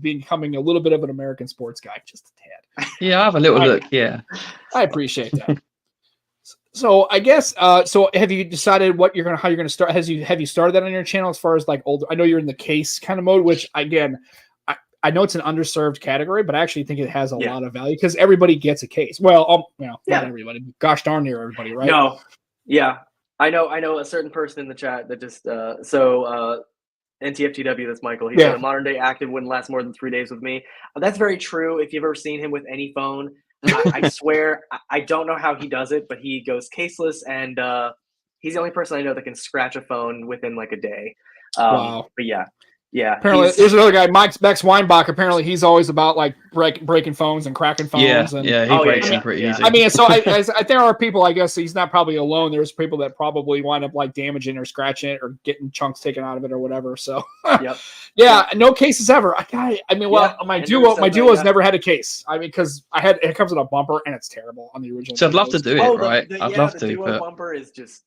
becoming a little bit of an American sports guy, just a tad. Yeah, I have a little look. Yeah, I appreciate that. So I guess. So have you decided how you're gonna start? Have you started that on your channel as far as like older? I know you're in the case kind of mode, which again, I know it's an underserved category, but I actually think it has a lot of value because everybody gets a case. Well, not everybody. Gosh darn near everybody, right? No, yeah, I know a certain person in the chat that just NTFTW, that's Michael. He said a modern day active wouldn't last more than 3 days with me. That's very true. If you've ever seen him with any phone, I swear, I don't know how he does it, but he goes caseless, and he's the only person I know that can scratch a phone within like a day. Wow. But yeah. Apparently, there's another guy, Max Weinbach. Apparently, he's always about like breaking phones and cracking phones. He breaks them pretty easy. I mean, so I there are people. I guess he's not probably alone. There's people that probably wind up like damaging or scratching it or getting chunks taken out of it or whatever. So, no cases ever. My duo's never had a case. I mean, because it comes with a bumper and it's terrible on the original. So I'd love to do it, right? I'd love to. The bumper is just.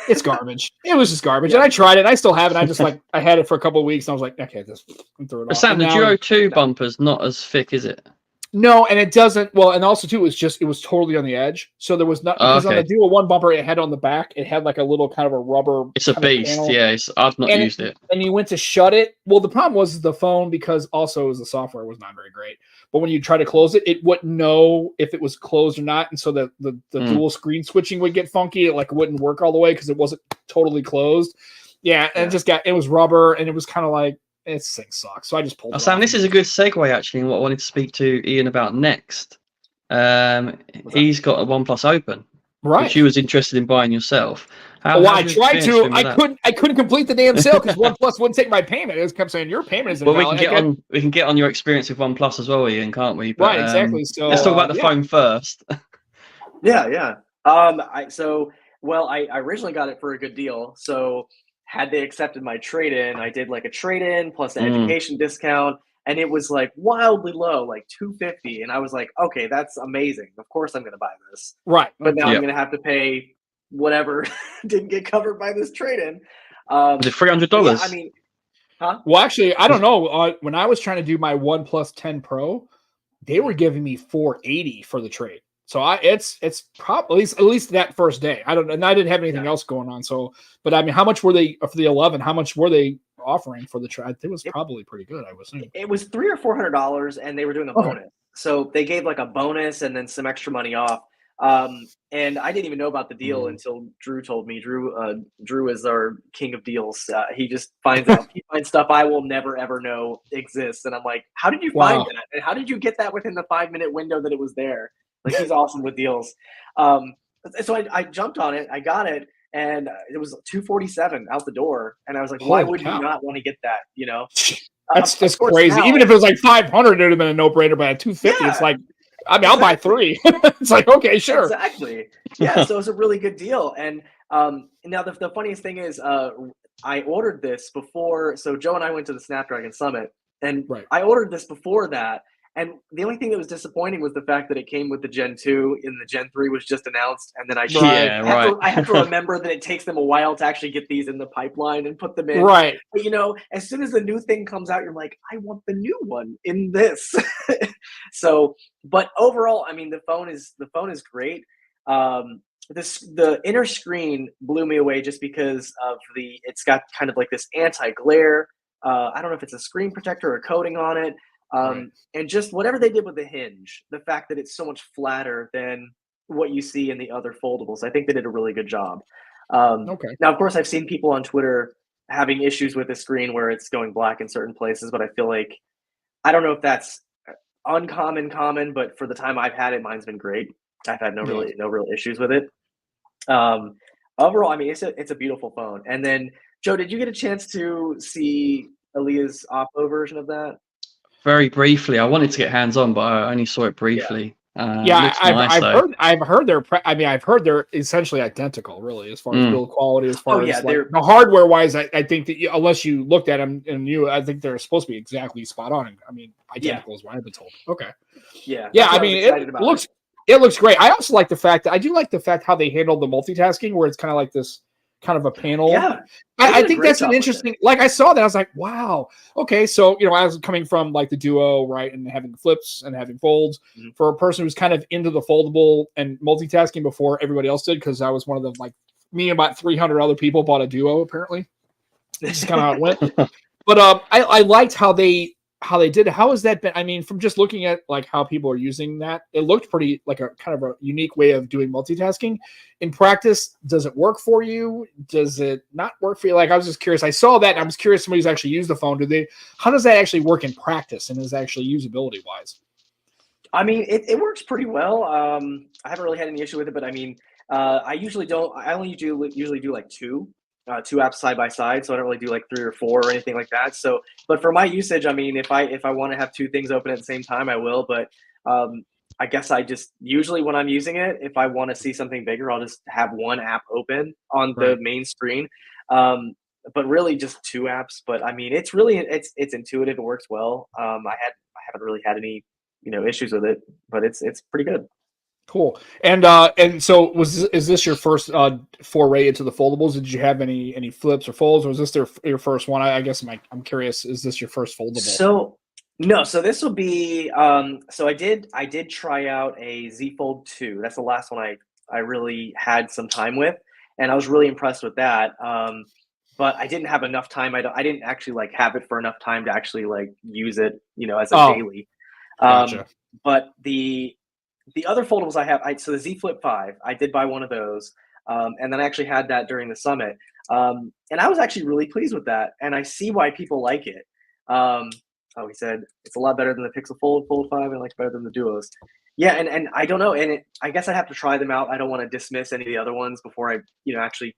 It's garbage. It was just garbage, and I tried it. I still have it. I just I had it for a couple of weeks, and I was like, okay, this throw it off. Sam, the Duo 2 bumper's not as thick, is it? No, and it doesn't. Well, and also too, it was totally on the edge. So there was not because on the Duo 1 bumper, it had on the back, it had like a little kind of a rubber. It's a beast. Yeah, I've not used it. And you went to shut it. Well, the problem was the phone because also the software was not very great. But when you try to close it, it wouldn't know if it was closed or not, and so the dual screen switching would get funky. It wouldn't work all the way because it wasn't totally closed. Yeah, and it was rubber, and it was kind of like. This thing sucks, so I just pulled it Sam, off. this is a good segue, actually, in what I wanted to speak to Ian about next. He's got a OnePlus Open, right? Which you was interested in buying yourself. I tried to. I couldn't complete the damn sale because OnePlus wouldn't take my payment. It kept saying your payment is invalid. Well, we can get on your experience with OnePlus as well, Ian, can't we? But, right, exactly. So let's talk about the phone first. Yeah. I originally got it for a good deal, so. Had they accepted my trade-in, I did like a trade-in plus an education discount, and it was like wildly low, like $250, and I was like, okay, that's amazing. Of course I'm going to buy this. Right. But now I'm going to have to pay whatever didn't get covered by this trade-in. Was it $300? Yeah, I mean, huh? Well, actually, I don't know. When I was trying to do my OnePlus 10 Pro, they were giving me $480 for the trade. So it's probably at least that first day. I didn't have anything else going on. So, but I mean, how much were they for the 11? How much were they offering for the trade? It was probably pretty good, I would assume. It was $300 or $400, and they were doing a bonus. So they gave like a bonus and then some extra money off. And I didn't even know about the deal until Drew told me. Drew is our king of deals. He just finds stuff I will never ever know exists, and I'm like, how did you find that? And how did you get that within the 5-minute window that it was there? Like, he's awesome with deals. So I jumped on it. I got it, and it was $247 out the door. And I was like, why would you not want to get that? You know, that's just crazy. Even if it was like $500, it would have been a no-brainer. But at $250, it's like, I mean, I'll buy 3. It's like, okay, sure. Exactly. Yeah. So it's a really good deal. And now the funniest thing is, I ordered this before. So Joe and I went to the Snapdragon Summit, and Right. I ordered this before that. And the only thing that was disappointing was the fact that it came with the Gen 2 and the Gen 3 was just announced. And then I have to remember that it takes them a while to actually get these in the pipeline and put them in. Right. But, you know, as soon as the new thing comes out, you're like, I want the new one in this. So, but overall, I mean, the phone is great. The inner screen blew me away just because of it's got kind of like this anti-glare. I don't know if it's a screen protector or coating on it. Right. And just whatever they did with the hinge, the fact that it's so much flatter than what you see in the other foldables, I think they did a really good job. Okay. Now, of course, I've seen people on Twitter having issues with the screen where it's going black in certain places, but I feel like, I don't know if that's common, but for the time I've had it, mine's been great. I've had no real issues with it. Overall, I mean, it's a beautiful phone. And then, Joe, did you get a chance to see Aaliyah's Oppo version of that? Very briefly. I wanted to get hands on, but I only saw it briefly. I've heard they're essentially identical, really, as far as build quality, as far as like, the hardware wise. I think that unless you looked at them and I think they're supposed to be exactly spot on. I mean, identical is what I've been told. Okay. Yeah. I mean, it looks great. I also like the fact that how they handle the multitasking, where it's kind of like this kind of a panel. Yeah. I think that's an interesting, like I saw that, I was like, wow, okay. So, you know, I was coming from like the Duo, right, and having flips and having folds, for a person who's kind of into the foldable and multitasking before everybody else did, because I was one of the, like, me and about 300 other people bought a Duo, apparently. This is kind of how it went. But I liked how they did it. How has that been? I mean, from just looking at like how people are using that, it looked pretty like a kind of a unique way of doing multitasking. In practice, does it work for you? Does it not work for you? Like, I was just curious. I saw that and I was curious, somebody who's actually used the phone. How does that actually work in practice, and is actually usability wise? I mean, it works pretty well. I haven't really had any issue with it, but I mean, I only usually do like two apps side by side, so I don't really do like 3 or 4 or anything like that. So, but for my usage, I mean, if I want to have 2 things open at the same time, I will. But I guess I just usually, when I'm using it, if I want to see something bigger, I'll just have one app open on the main screen. But really, just 2 apps. But I mean, it's intuitive. It works well. I haven't really had any issues with it, but it's pretty good. Cool. And so is this your first foray into the foldables? Did you have any flips or folds, or was this your first one? I guess I'm curious. Is this your first foldable? So no. So this will be. So I did try out a Z Fold 2. That's the last one I really had some time with, and I was really impressed with that. But I didn't have enough time. I didn't actually like have it for enough time to actually like use it, as a daily. Gotcha. But the other foldables I have, so the Z Flip 5, I did buy one of those, and then I actually had that during the summit, and I was actually really pleased with that, and I see why people like it. He said it's a lot better than the Pixel Fold 5, and like better than the Duos. Yeah, and I don't know, and I guess I have to try them out. I don't want to dismiss any of the other ones before I actually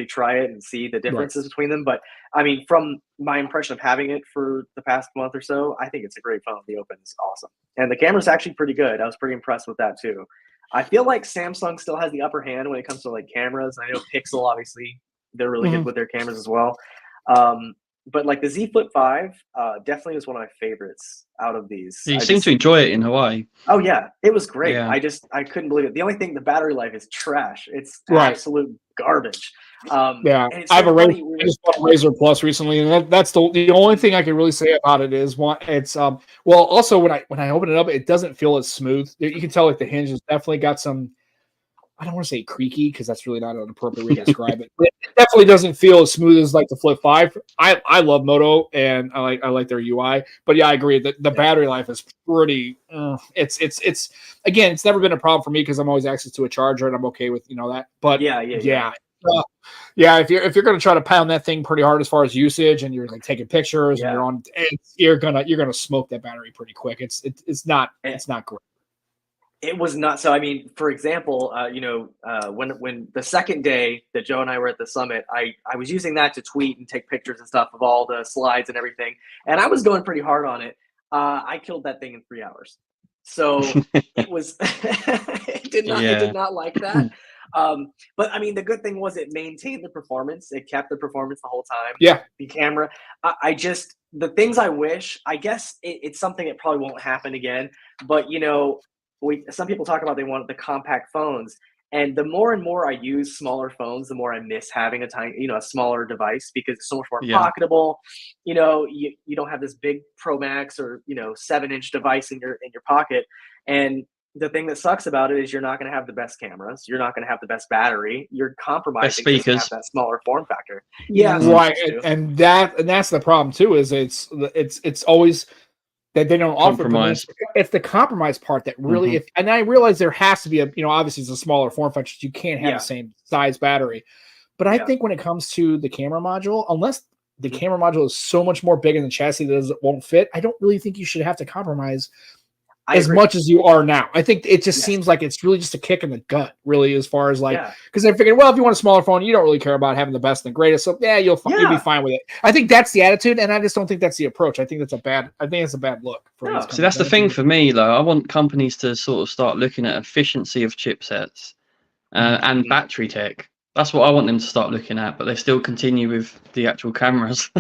try it and see the differences between them. But I mean, from my impression of having it for the past month or so, I think it's a great phone. The Open is awesome, and the camera's actually pretty good. I was pretty impressed with that too. I feel like Samsung still has the upper hand when it comes to like cameras. I know Pixel, obviously, they're really good with their cameras as well. But like the Z Flip 5 definitely was one of my favorites out of these. You seem to enjoy it in Hawaii. Oh yeah, it was great. Yeah. I couldn't believe it. The only thing, the battery life is trash. It's absolute garbage. I have I just bought a Razor Plus recently, and that's the only thing I can really say about it is it's well, also when I open it up, it doesn't feel as smooth. You can tell like the hinge has definitely got some, I don't want to say creaky because that's really not an appropriate way to describe it. But it definitely doesn't feel as smooth as like the Flip 5. I love Moto and I like their UI. But yeah, I agree that the battery life is pretty. It's again, it's never been a problem for me because I'm always access to a charger and I'm okay with that. But yeah. If you're gonna try to pound that thing pretty hard as far as usage and you're like taking pictures and you're gonna smoke that battery pretty quick. It's not great. It was not. So, I mean, for example, when the second day that Joe and I were at the summit, I was using that to tweet and take pictures and stuff of all the slides and everything. And I was going pretty hard on it. I killed that thing in 3 hours. So it was, it did not like that. But I mean, the good thing was it maintained the performance. It kept the performance the whole time. Yeah. The camera. I just the things I wish. I guess it's something that probably won't happen again. But some people talk about they want the compact phones, and the more and more I use smaller phones, the more I miss having a smaller device because it's so much more pocketable. You don't have this big Pro Max or 7-inch device in your pocket, and the thing that sucks about it is you're not going to have the best cameras. You're not going to have the best battery. You're compromising just to have that smaller form factor. Yeah, right. And that's the problem too. Is it's always that they don't compromise. Offer. It's the compromise part that really. And I realize there has to be obviously it's a smaller form factor. You can't have the same size battery. But I think when it comes to the camera module, unless the camera module is so much more big in the chassis that it won't fit, I don't really think you should have to compromise as much as you are now. I think it just seems like it's really just a kick in the gut, really, as far as because I figured, well, if you want a smaller phone, you don't really care about having the best and the greatest. So you'll be fine with it. I think that's the attitude, and I just don't think that's the approach. I think it's a bad look. So that's the thing for me, though. I want companies to sort of start looking at efficiency of chipsets and battery tech. That's what I want them to start looking at, but they still continue with the actual cameras.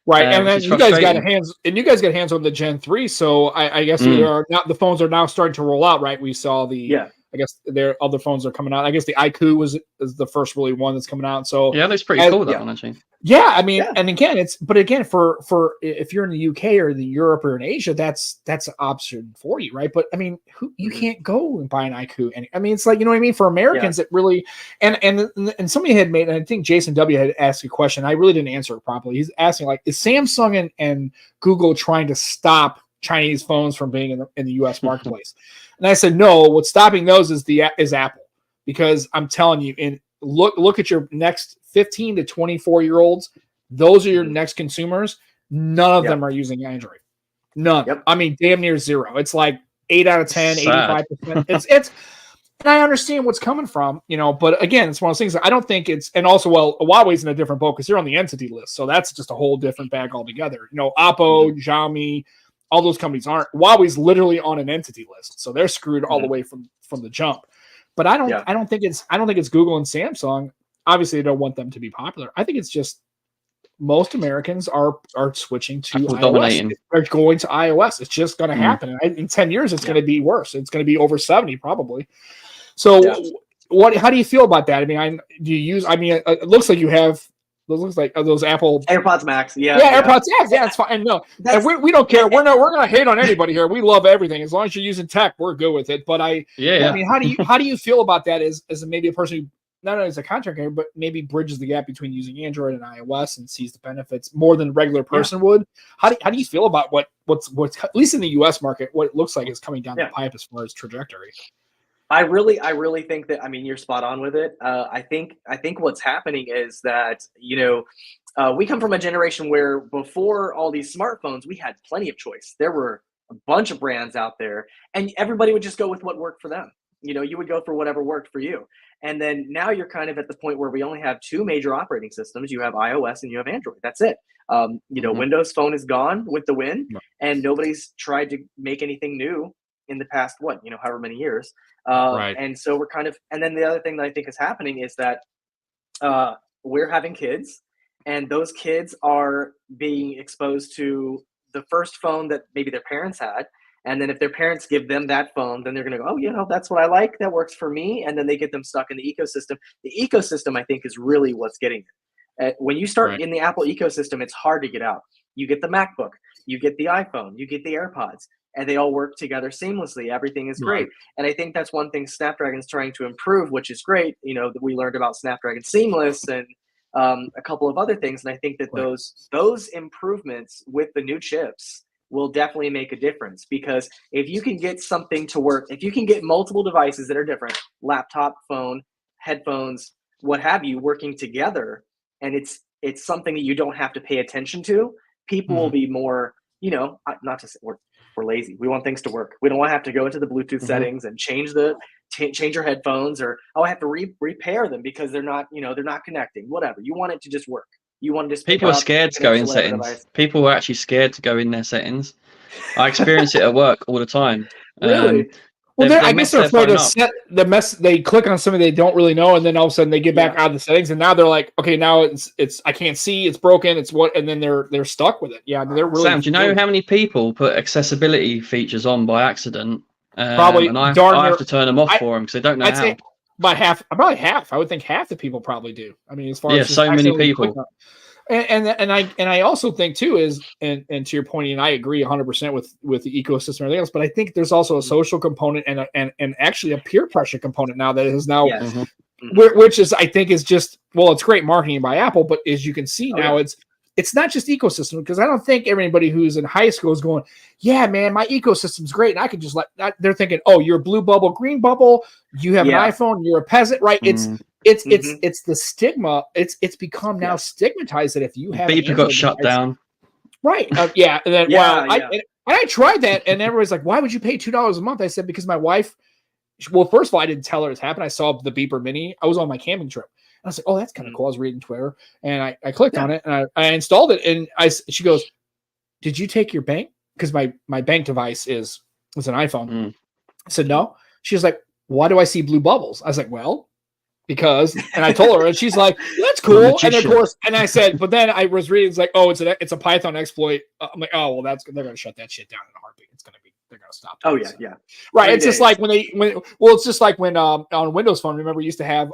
Right, and then you guys got hands on the Gen 3, so I guess the phones are now starting to roll out, right? We saw I guess their other phones are coming out. I guess the iQOO is the first really one that's coming out. So that's pretty cool, that one, actually. Yeah, I mean, and again, for if you're in the UK or the Europe or in Asia, that's an option for you, right? But I mean, you can't go and buy an iQOO. And I mean, it's like, you know what I mean? For Americans, it really and somebody had made, and I think Jason W had asked a question. I really didn't answer it properly. He's asking, like, is Samsung and Google trying to stop Chinese phones from being in the US marketplace? And I said, no, what's stopping those is Apple, because I'm telling you, look at your next 15 to 24-year-olds. Those are your next consumers. None of them are using Android. None. Yep. I mean, damn near zero. It's like 8 out of 10, 85%. It's and I understand what's coming from, but again, it's one of those things that I don't think it's, and also, Huawei's in a different boat because they're on the entity list. So that's just a whole different bag altogether. Oppo, Xiaomi, all those companies aren't. Huawei's literally on an entity list. So they're screwed all the way from the jump. But I don't think it's Google and Samsung. Obviously, they don't want them to be popular. I think it's just most Americans are switching to iOS. Dominating. They're going to iOS. It's just going to happen. And in 10 years, it's going to be worse. It's going to be over 70 probably. So, how do you feel about that? I mean, it looks like you have. Those looks like those Apple AirPods Max. Yeah, AirPods Max. Yeah, it's fine. And no, and we don't care. We're gonna hate on anybody here. We love everything as long as you're using tech. We're good with it. But I mean, how do you feel about that as maybe a person who not only is a contract creator, but maybe bridges the gap between using Android and iOS and sees the benefits more than a regular person would? How do you feel about what's at least in the US market, what it looks like is coming down the pipe as far as trajectory? I really think that, I mean, you're spot on with it. I think what's happening is that, we come from a generation where before all these smartphones, we had plenty of choice. There were a bunch of brands out there, and everybody would just go with what worked for them. You would go for whatever worked for you. And then now you're kind of at the point where we only have two major operating systems. You have iOS and you have Android. That's it. Windows Phone is gone with the wind, and nobody's tried to make anything new in the past, however many years. Right. And so we're kind of, and then the other thing that I think is happening is that we're having kids, and those kids are being exposed to the first phone that maybe their parents had. And then if their parents give them that phone, then they're going to go, oh, that's what I like. That works for me. And then they get them stuck in the ecosystem. The ecosystem, I think, is really what's getting it. When you start in the Apple ecosystem, it's hard to get out. You get the MacBook, you get the iPhone, you get the AirPods, and they all work together seamlessly. Everything is great. And I think that's one thing Snapdragon's trying to improve, which is great. That we learned about Snapdragon Seamless and a couple of other things. And I think that those improvements with the new chips will definitely make a difference, because if you can get something to work, if you can get multiple devices that are different, laptop, phone, headphones, what have you, working together, and it's something that you don't have to pay attention to, people will be more, not to say we're lazy. We want things to work. We don't want to have to go into the Bluetooth settings and change your headphones, or I have to repair them because they're not connecting. Whatever. You want it to just work. You want to just people are scared to go in settings. Device. People are actually scared to go in their settings. I experience it at work all the time. Really? Well, I guess they're afraid to up. set the mess. They click on something they don't really know, and then all of a sudden they get back out of the settings, and now they're like, okay, now it's I can't see, it's broken, it's what, and then they're stuck with it. Yeah, they're really. Sam, do you know how many people put accessibility features on by accident? Probably, and I have to turn them off for them because they don't know how. Probably half. I would think half the people probably do. I mean, as far as so many people. And I also think too is and to your point, and I agree 100% with the ecosystem and everything else, but I think there's also a social component and actually a peer pressure component now that is now which is I think is just it's great marketing by Apple, but as you can see now it's not just ecosystem, because I don't think everybody who's in high school is going, yeah, man, my ecosystem's great, and I can just they're thinking, oh, you're blue bubble, green bubble, you have an iPhone, you're a peasant, right? It's the stigma. It's become now stigmatized that if you have Beeper got shut down, right? And then I tried that, and everybody's like, "Why would you pay $2 a month?" I said, "Because my wife." Well, first of all, I didn't tell her it happened. I saw the Beeper Mini. I was on my camping trip. And I was like, "Oh, that's kind of cool." I was reading Twitter, and I clicked on it, and I installed it, and she goes, "Did you take your bank?" Because my bank device is an iPhone. I said no. She was like, "Why do I see blue bubbles?" I was like, "Well." Because, and I told her, and she's like, "That's cool." And of course, and I said, but then I was reading, it's like, "Oh, it's a Python exploit." I'm like, "Oh, well, they're going to shut that shit down in a heartbeat. They're going to stop." Oh yeah, yeah. Right. It's just like it's just like when on Windows Phone, remember, we used to have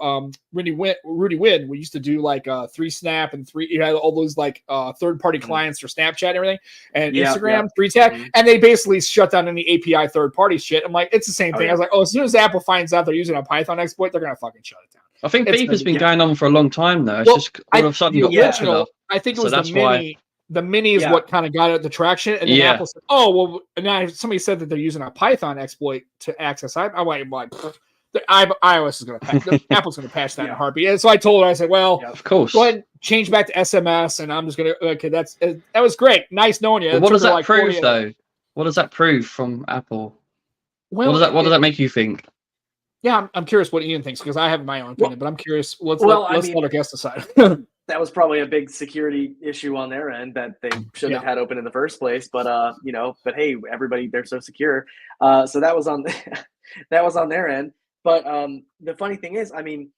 Rudy Wynn. We used to do like 3Snap and you had all those like third party clients for Snapchat and everything, and Instagram, 3Tag, and they basically shut down any API third party shit. I'm like, it's the same thing. I was like, oh, as soon as Apple finds out they're using a Python exploit, they're going to fucking shut it down. I think Beeper's been going on for a long time though. It's just all of a sudden got popular. I think it was the Mini. The Mini is what kind of got it the traction, and then Apple said, "Oh well." And now somebody said that they're using a Python exploit to access. I'm like, iOS is going to Apple's going to patch that in a heartbeat. And so I told her, I said, "Well, of course, go ahead and change back to SMS, and I'm just going to that was great, nice knowing you." Well, what does that prove though? What does that prove from Apple? Well, what does that make you think? Yeah, I'm curious what Ian thinks, because I have my own opinion, but I'm curious. Let's let our guest decide. That was probably a big security issue on their end that they shouldn't have had open in the first place. But but hey, everybody, they're so secure. So that was on their end. But the funny thing is, I mean,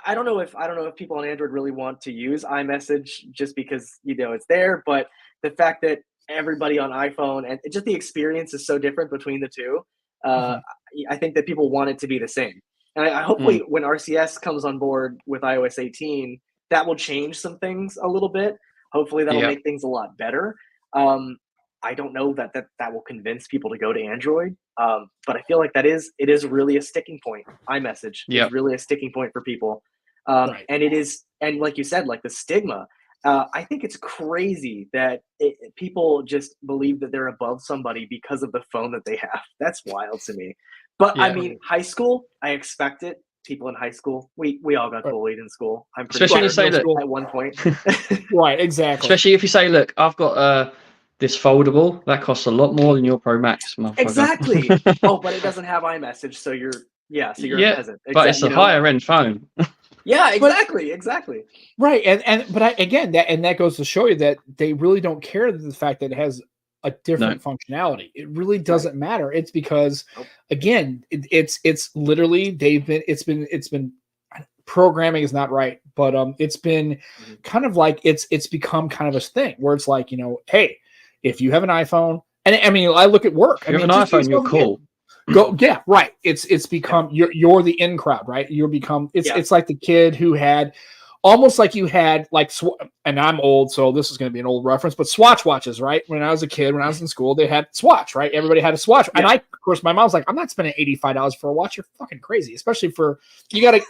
I don't know if people on Android really want to use iMessage just because it's there. But the fact that everybody on iPhone and just the experience is so different between the two, I think that people want it to be the same. And I hopefully when RCS comes on board with iOS 18. That will change some things a little bit. Hopefully that'll make things a lot better. I don't know that will convince people to go to Android. But I feel like it is really a sticking point. iMessage is really a sticking point for people. And it is, and like you said, like the stigma, I think it's crazy that people just believe that they're above somebody because of the phone that they have. That's wild to me. But I mean, high school, I expect it. People in high school, we all got bullied in school. I'm pretty especially sure when you say that at one point. Right, exactly. Especially if you say, "Look, I've got this foldable that costs a lot more than your Pro Max." Exactly. Oh, but it doesn't have iMessage, so you're a peasant. But it's a higher end phone. Yeah, exactly. Right, that goes to show you that they really don't care the fact that it has a different functionality. It really doesn't matter. It's because again, it's literally it's been programming is not right, but it's been kind of like it's become kind of a thing where it's like, hey, if you have an iPhone, and I mean, I look at work. You have an iPhone, you're cool. Right. It's become you're the in crowd, right? It's like the kid who had almost like you had like, and I'm old, so this is going to be an old reference, but Swatch watches, right? When I was a kid, when I was in school, they had Swatch, right? Everybody had a Swatch. And of course, my mom's like, I'm not spending $85 for a watch. You're fucking crazy, especially for, I got an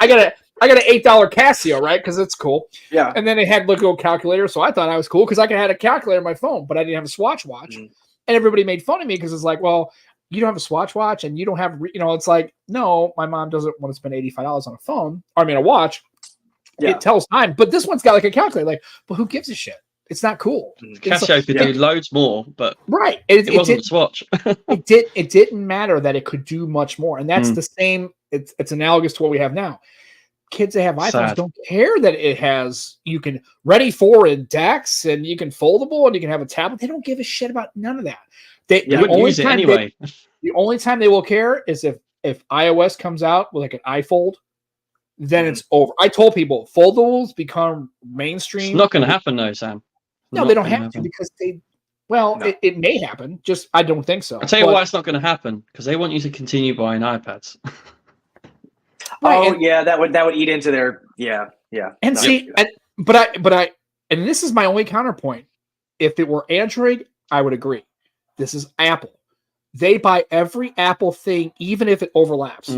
$8 Casio, right? Because it's cool. Yeah. And then they had little calculator, so I thought I was cool because I could have a calculator on my phone, but I didn't have a Swatch watch. And everybody made fun of me because it's like, well, you don't have a Swatch watch and you don't have, it's like, no, my mom doesn't want to spend $85 on a phone, a watch. It tells time, but this one's got like a calculator. Like, but who gives a shit? It's not cool. Casio could do loads more, but it wasn't a Swatch. it didn't matter that it could do much more, and that's the same. It's analogous to what we have now. Kids that have iPhones don't care that it has. You can ready for and DeX, and you can foldable, and you can have a tablet. They don't give a shit about none of that. They wouldn't use it anyway. The only time they will care is if if iOS comes out with like an iFold, then Mhm. it's over. I told people foldables become mainstream. It's not going to happen though, Sam. No, Not they don't gonna have to happen. because well, No. it may happen. Just I don't think so. I'll tell you But- why it's not going to happen, because they want you to continue buying iPads. Right, Oh and- yeah, that would eat into their And No, see, but I, and this is my only counterpoint. If it were Android, I would agree. This is Apple. They buy every Apple thing, even if it overlaps.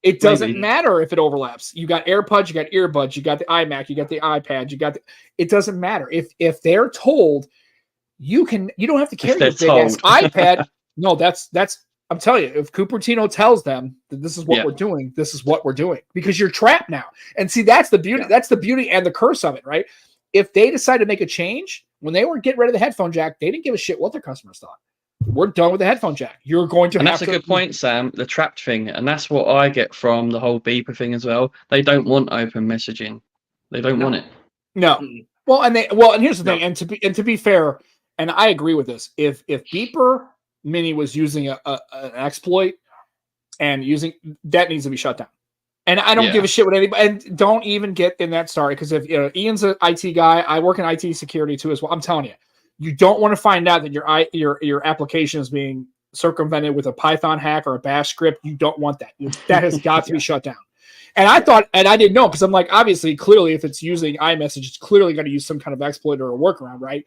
It doesn't Maybe. matter if it overlaps. You got AirPods, you got earbuds, you got the iMac, you got the iPad, you got the. It doesn't matter if they're told you don't have to carry your big ass iPad. No, that's. I'm telling you, if Cupertino tells them that this is what we're doing, this is what we're doing, because you're trapped now. And see, that's the beauty. Yeah. That's the beauty and the curse of it, right? If they decide to make a change, when they were getting rid of the headphone jack, they didn't give a shit what their customers thought. We're done with the headphone jack. You're going to. And that's a good point, Sam. The trapped thing, and that's what I get from the whole beeper thing as well. They don't want open messaging. They don't want it. No. Well, and here's the thing. And to be fair, and I agree with this. If Beeper Mini was using an exploit and using that, needs to be shut down. And I don't give a shit what anybody, and don't even get in that story, because if Ian's an IT guy, I work in IT security too as well. I'm telling you, you don't want to find out that your application is being circumvented with a Python hack or a Bash script. You don't want that. That has got to be shut down. And I thought, and I didn't know, because I'm like, obviously, clearly, if it's using iMessage, it's clearly going to use some kind of exploit or a workaround, right?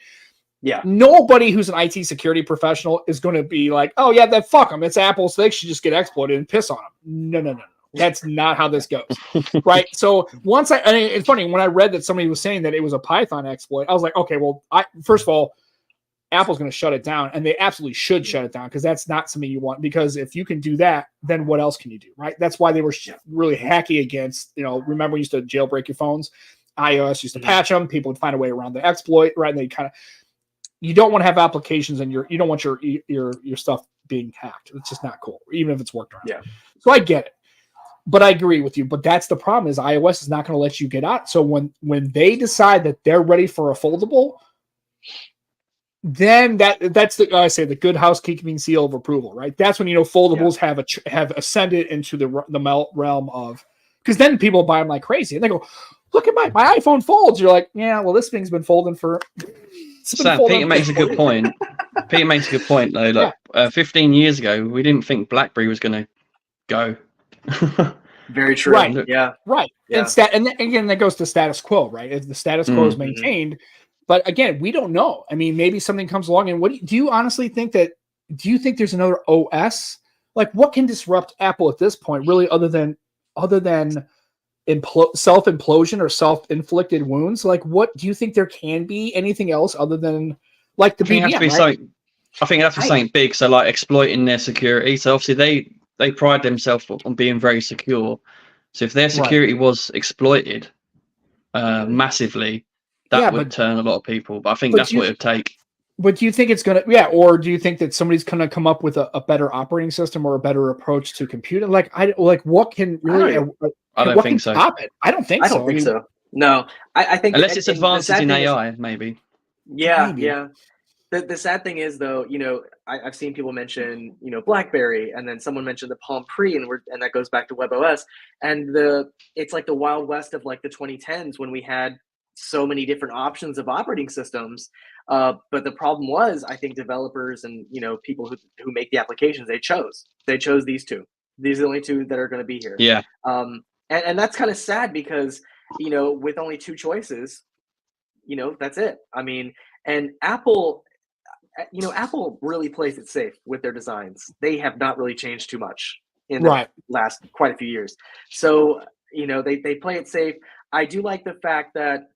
Yeah. Nobody who's an IT security professional is going to be like, oh yeah, then fuck them. It's Apple, so they should just get exploited and piss on them. No. That's not how this goes, right? So it's funny, when I read that somebody was saying that it was a Python exploit, I was like, okay, well, first of all, Apple's going to shut it down, and they absolutely should shut it down, because that's not something you want. Because if you can do that, then what else can you do, right? That's why they were really hacky against, remember we used to jailbreak your phones. iOS used to patch them. People would find a way around the exploit, right? And they you don't want to have applications and you don't want your stuff being hacked. It's just not cool, even if it's worked around. Yeah. So I get it. But I agree with you. But that's the problem, is iOS is not going to let you get out. So when they decide that they're ready for a foldable, then that's the good housekeeping seal of approval, right? That's when foldables have ascended into the realm of, because then people buy them like crazy and they go, look at my iPhone folds. You're like, yeah, well, this thing's been folding for. Sam, Peter makes a good point. Peter makes a good point though. Like 15 years ago, we didn't think BlackBerry was going to go. Very true. Right. Yeah. Right. Yeah. And then, again, that goes to status quo, right? If the status quo is maintained, but again, we don't know. I mean, maybe something comes along, and do you honestly think that? Do you think there's another OS? Like, what can disrupt Apple at this point, really, other than self-implosion or self-inflicted wounds? Like, what do you think there can be? Anything else other than like the BBM? I think it has to be something big. So, like exploiting their security. So obviously they pride themselves on being very secure. So if their security was exploited massively, that would turn a lot of people. But I think that's what it would take. But do you think it's going to, or do you think that somebody's going to come up with a better operating system or a better approach to computing? Like, what can really, I don't think so. Stop it? I don't think so. I don't think so. No, I think unless it's advances in AI, maybe. Yeah, maybe. Yeah. The sad thing is, though, I've seen people mention, BlackBerry, and then someone mentioned the Palm Pre, and that goes back to WebOS, and it's like the Wild West of like the 2010s when we had so many different options of operating systems. But the problem was, I think developers and people who make the applications, they chose these two. These are the only two that are going to be here. Yeah. And that's kind of sad because with only two choices, that's it. I mean, and Apple really plays it safe with their designs. They have not really changed too much in the last quite a few years. So they play it safe. I do like the fact that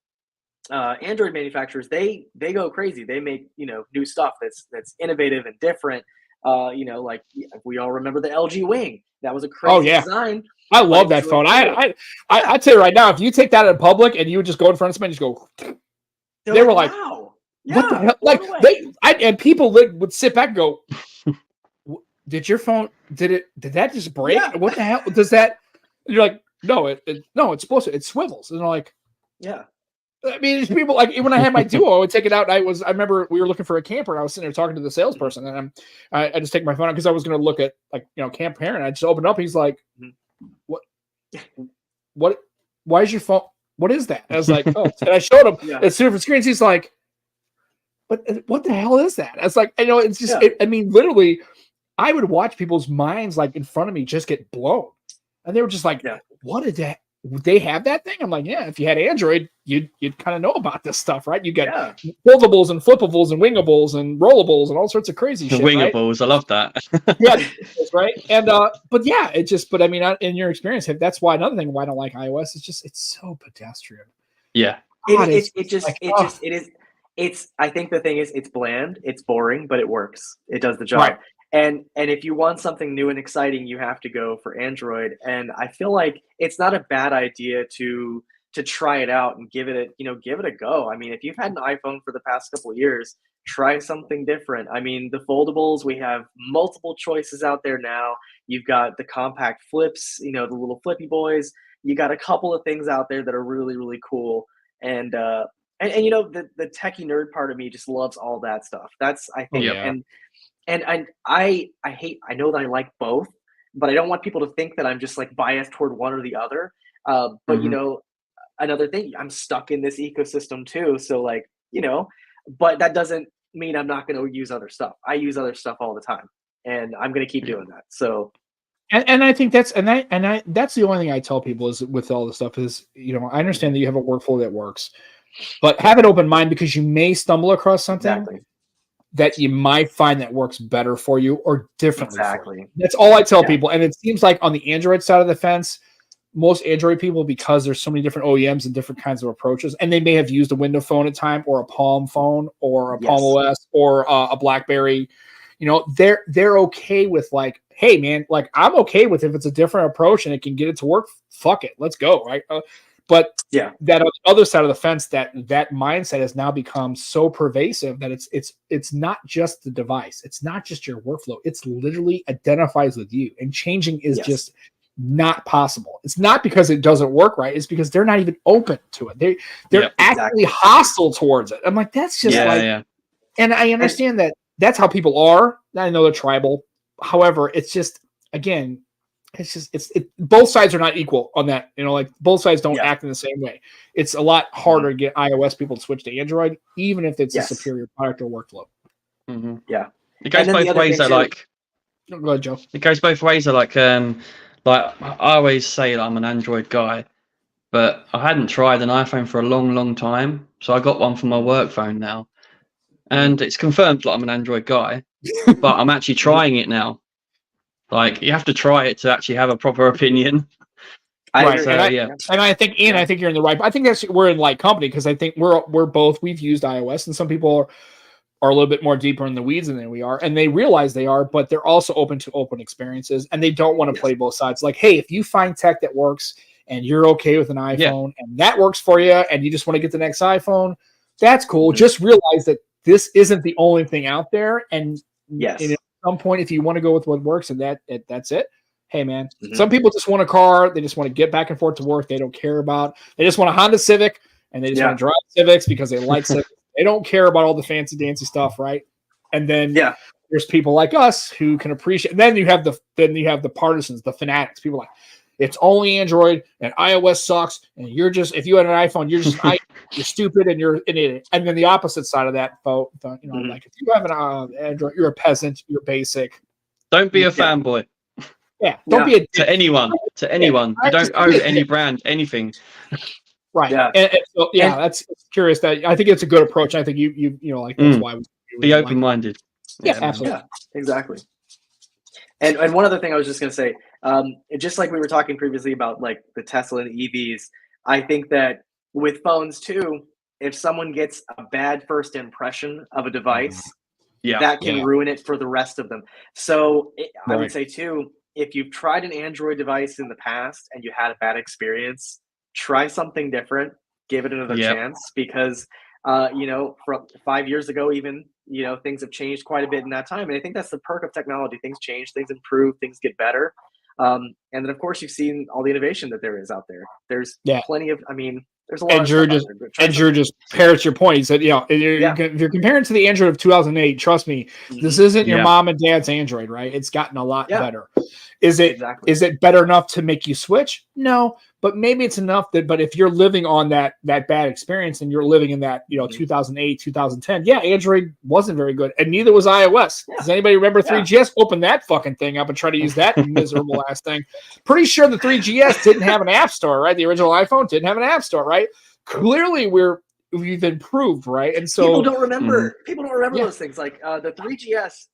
Android manufacturers, they go crazy. They make new stuff that's innovative and different. Like we all remember the LG Wing. That was a crazy design. I love that phone. Cool. I tell you right now, if you take that in public and you would just go in front of somebody and just go, they were like, wow. What the hell? Like and people would sit back and go, did your phone? Did that just break? Yeah. What the hell does that? And you're like, no, it's supposed to. It swivels, and they're like, yeah. I mean, people like when I had my Duo, I would take it out. And I remember we were looking for a camper, and I was sitting there talking to the salesperson, and I just take my phone out because I was going to look at Camp Parent. I just opened up. He's like, what? Why is your phone? What is that? And I was like, oh, and I showed him it's two different screens. He's like, what the hell is that? I was like, it's just, I mean, literally, I would watch people's minds like in front of me just get blown, and they were just like, what is that? Would they have that thing? I'm like, yeah, if you had Android, you'd kind of know about this stuff, right? You got foldables and flippables and wingables and rollables and all sorts of crazy shit. Wingables, right? I love that. Yeah, right. And but I mean, in your experience, that's why another thing why I don't like iOS is just it's so pedestrian. Yeah, I think the thing is it's bland, it's boring, but it works. It does the job. Right. And if you want something new and exciting, you have to go for Android. And I feel like it's not a bad idea to try it out and give it a go. I mean, if you've had an iPhone for the past couple of years, try something different. I mean, the foldables, we have multiple choices out there now. You've got the compact flips, the little flippy boys. You got a couple of things out there that are really, really cool. And the techie nerd part of me just loves all that stuff. That's, I think, And I know that I like both, but I don't want people to think that I'm just like biased toward one or the other. But another thing, I'm stuck in this ecosystem too. So but that doesn't mean I'm not going to use other stuff. I use other stuff all the time, and I'm going to keep doing that. So. And I think that's that's the only thing I tell people is with all this stuff is I understand that you have a workflow that works, but have an open mind because you may stumble across something that you might find that works better for you or differently. Exactly. That's all I tell people. And it seems like on the Android side of the fence, most Android people, because there's so many different OEMs and different kinds of approaches, and they may have used a Windows phone at a time or a Palm phone or a Palm OS or a BlackBerry, they're okay with like, hey man, like I'm okay with if it's a different approach and it can get it to work, fuck it, let's go. Right. But that other side of the fence, that mindset has now become so pervasive that it's not just the device, it's not just your workflow, it's literally identifies with you, and changing is just not possible. It's not because it doesn't work right; it's because they're not even open to it. They're actively hostile towards it. I'm like, that's just and I understand that that's how people are. I know they're tribal. However, it's just again. It's both sides are not equal on that. Like both sides don't act in the same way. It's a lot harder to get iOS people to switch to Android, even if it's a superior product or workflow. Mm-hmm. Yeah, it goes both ways. Go ahead, Joe. It goes both ways. I always say that I'm an Android guy, but I hadn't tried an iPhone for a long, long time. So I got one for my work phone now, and it's confirmed that I'm an Android guy. But I'm actually trying it now. Like you have to try it to actually have a proper opinion. Right. So, and I think Ian, I think you're in the right. I think we're in like company because I think we're both. We've used iOS, and some people are a little bit more deeper in the weeds than we are, and they realize they are, but they're also open to open experiences, and they don't want to play both sides. Like, hey, if you find tech that works and you're okay with an iPhone and that works for you, and you just want to get the next iPhone, that's cool. Just realize that this isn't the only thing out there, and some point, if you want to go with what works and that's it, hey man, some people just want a car, they just want to get back and forth to work, they don't care about, they just want a Honda Civic and they just want to drive Civics because they like Civics. They don't care about all the fancy dancy stuff, right? And then there's people like us who can appreciate, and then you have the partisans, the fanatics, people like it's only Android and iOS sucks, and you're just, if you had an iPhone, you're just you're stupid and you're an idiot. And then the opposite side of that, like if you have an Android, you're a peasant, you're basic. Don't be a fanboy. Yeah, don't be a to anyone. You don't owe any brand anything. Right. Yeah. And so, that's curious. That I think it's a good approach. I think you like that's why we be open-minded. Yeah, absolutely. Yeah, exactly. And one other thing I was just going to say, just like we were talking previously about like the Tesla and EVs, I think that with phones too, if someone gets a bad first impression of a device, that can ruin it for the rest of them. So I would say too, if you've tried an Android device in the past and you had a bad experience, try something different, give it another chance, because from 5 years ago, even, things have changed quite a bit in that time. And I think that's the perk of technology. Things change, things improve, things get better. And then of course you've seen all the innovation that there is out there. There's plenty of, There's a lot of stuff out there. And Drew just parrots your point. He said, if you're comparing to the Android of 2008, trust me, this isn't your mom and dad's Android, right? It's gotten a lot better. Is it better enough to make you switch? No, but maybe it's enough that. But if you're living on that bad experience and you're living in that 2008, 2010, Android wasn't very good, and neither was iOS. Does anybody remember 3GS? Open that fucking thing up and try to use that miserable ass thing. Pretty sure the 3GS didn't have an app store, right? The original iPhone didn't have an app store, right? Clearly, we've improved, right? And so people don't remember. People don't remember those things. Like the 3GS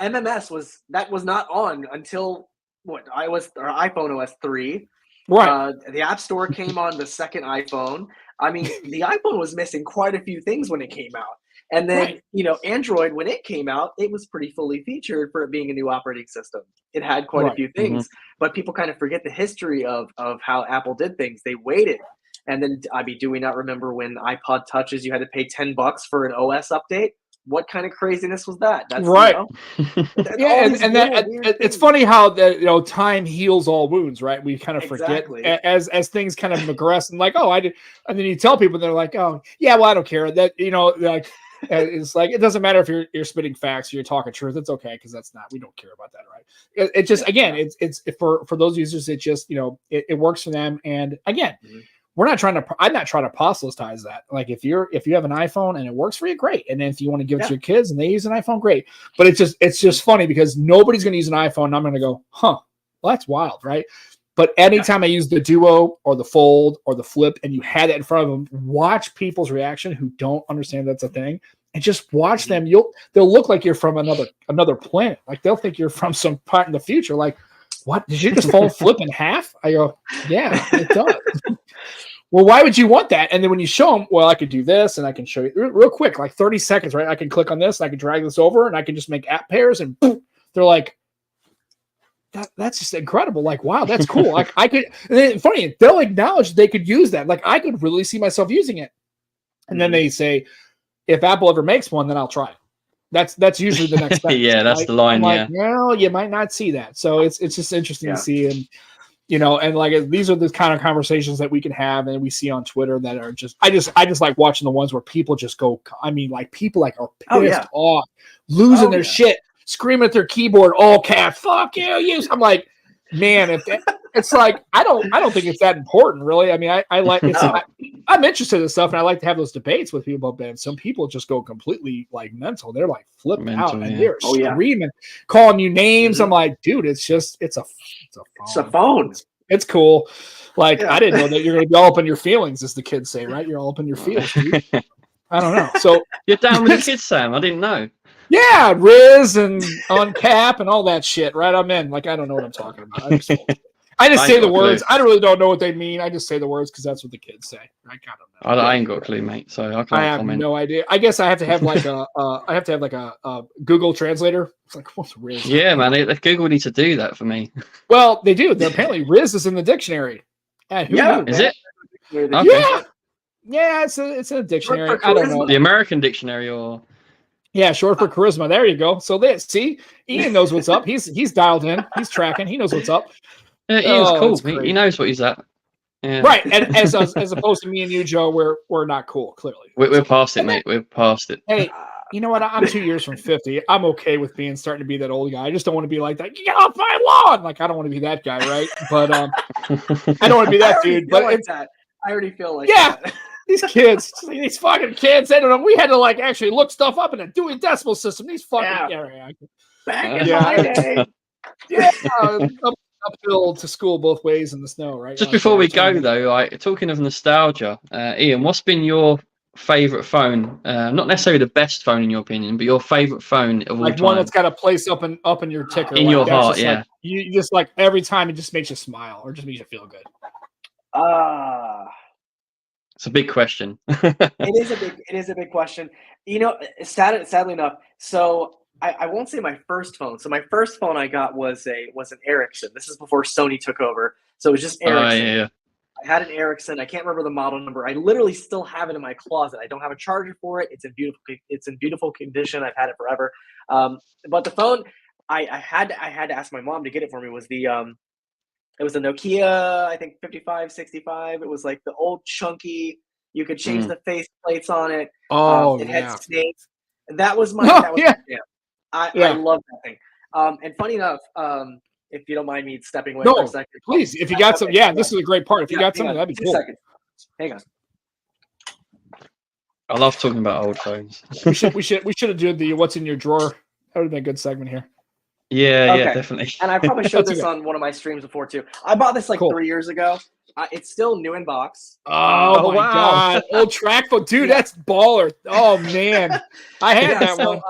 MMS was not on until iOS or iPhone OS 3. Right. The App Store came on the second iPhone. I mean, the iPhone was missing quite a few things when it came out. And then, Android, when it came out, it was pretty fully featured for it being a new operating system. It had quite a few things, but people kind of forget the history of how Apple did things. They waited. And then, do we not remember when iPod Touches, you had to pay $10 for an OS update? What kind of craziness was that? That's right. And it's funny how that time heals all wounds, right? We kind of forget as things kind of progress and like, I did, and then you tell people they're like, oh yeah, well I don't care that like it's like it doesn't matter if you're spitting facts or you're talking truth. It's okay because we don't care about that, right? It just it's for those users it just it works for them, and again. I'm not trying to proselytize that. Like if you have an iPhone and it works for you, great. And then if you want to give it to your kids and they use an iPhone, great. But it's just funny because nobody's going to use an iPhone and I'm going to go, well, that's wild, right? But anytime I use the Duo or the Fold or the Flip and you had it in front of them, watch people's reaction who don't understand that's a thing, and just watch them. They'll look like you're from another planet. Like they'll think you're from some part in the future. Like, what? Did you just fold Flip in half? I go, yeah, it does. Well, why would you want that? And then when you show them, well, I could do this and I can show you real quick, like 30 seconds, right? I can click on this and I can drag this over and I can just make app pairs and boom, they're like, that's just incredible. Like, wow, that's cool. Like I could, and then funny, they'll acknowledge they could use that. Like I could really see myself using it. And then they say, if Apple ever makes one, then I'll try it. That's usually the next step. That's the line. Well, you might not see that. So it's just interesting to see. And, and like these are the kind of conversations that we can have and we see on Twitter that are just I just like watching the ones where people just go, people are pissed off, losing their shit, screaming at their keyboard, all caps, fuck you. I'm like, man, it's like I don't think it's that important, really. I mean, I like it's I'm interested in stuff and I like to have those debates with people about bands. Some people just go completely like mental. They're like flipping out and they're screaming, calling you names. I'm like, dude, it's a phone. It's cool. Like I didn't know that you're gonna be all up in your feelings, as the kids say, right? You're all up in your feels, dude. I don't know. So you're down with the kids, Sam. I didn't know. Yeah, Riz and on cap and all that shit, right? I'm in. Like I don't know what I'm talking about. I just say the words. I really don't know what they mean. I just say the words because that's what the kids say. I kind of know. I ain't got a clue, mate. So I can't comment. I have no idea. I guess I have to have like a Google translator. It's like what's Riz? Yeah, man. Google needs to do that for me. Well, they do. Apparently, Riz is in the dictionary. Who knew, is it? Okay. Yeah, it's a dictionary. I don't know the American dictionary or. Yeah, short for charisma. There you go. So see, Ian knows what's up. He's dialed in. He's tracking. He knows what's up. Yeah, Ian's cool. He knows what he's at. Yeah. Right, and as opposed to me and you, Joe, we're not cool. Clearly, we're past it, mate. We're past it. Hey, you know what? I'm 2 years from 50. I'm okay with starting to be that old guy. I just don't want to be like that. Get off my lawn! Like I don't want to be that guy, right? But I don't want to be that dude. But like that. I already feel like that. These kids, these fucking kids, they don't know. We had to like actually look stuff up in a Dewey Decimal System. These fucking back in my day. Uphill to school both ways in the snow, right? Just before we go though, talking of nostalgia, Ian, what's been your favorite phone? Not necessarily the best phone in your opinion, but your favorite phone of all time. One that's got a place up in your ticker, in your heart. Yeah, like, you just like every time it just makes you smile or just makes you feel good. It's a big question. It is a big question. Sadly enough, so I won't say my first phone. So my first phone I got was an Ericsson. This is before Sony took over. So it was just Ericsson. Yeah. I had an Ericsson. I can't remember the model number. I literally still have it in my closet. I don't have a charger for it. It's in beautiful condition. I've had it forever. But the phone I had to ask my mom to get it for me was the It was a Nokia, I think 5565. It was like the old chunky. You could change the face plates on it. It had snakes. That was my jam. I love that thing. And funny enough, if you don't mind me stepping away for a second. Please, if you got some, this is a great part. If you got something, that'd be cool. 2 seconds. Hang on. I love talking about old phones. we should have done the what's in your drawer. That would have been a good segment here. Yeah, definitely. And I probably showed this on one of my streams before too. I bought this 3 years ago. It's still new in box. Oh my god, old track phone, dude, that's baller. Oh man, I had that one.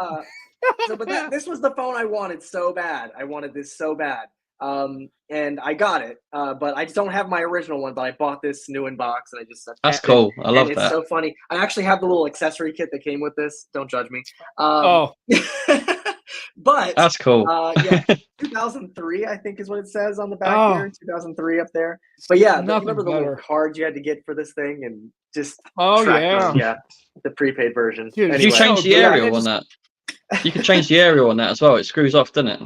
This was the phone I wanted so bad. I wanted this so bad. And I got it, but I just don't have my original one. But I bought this new in box, and I just that's cool. I love that. It's so funny. I actually have the little accessory kit that came with this. Don't judge me. But that's cool. 2003, I think, is what it says on the back here. 2003 up there. But remember the little cards you had to get for this thing, and just the prepaid version. Dude, anyway, you changed the aerial on that. You can change the aerial on that as well. It screws off, doesn't it?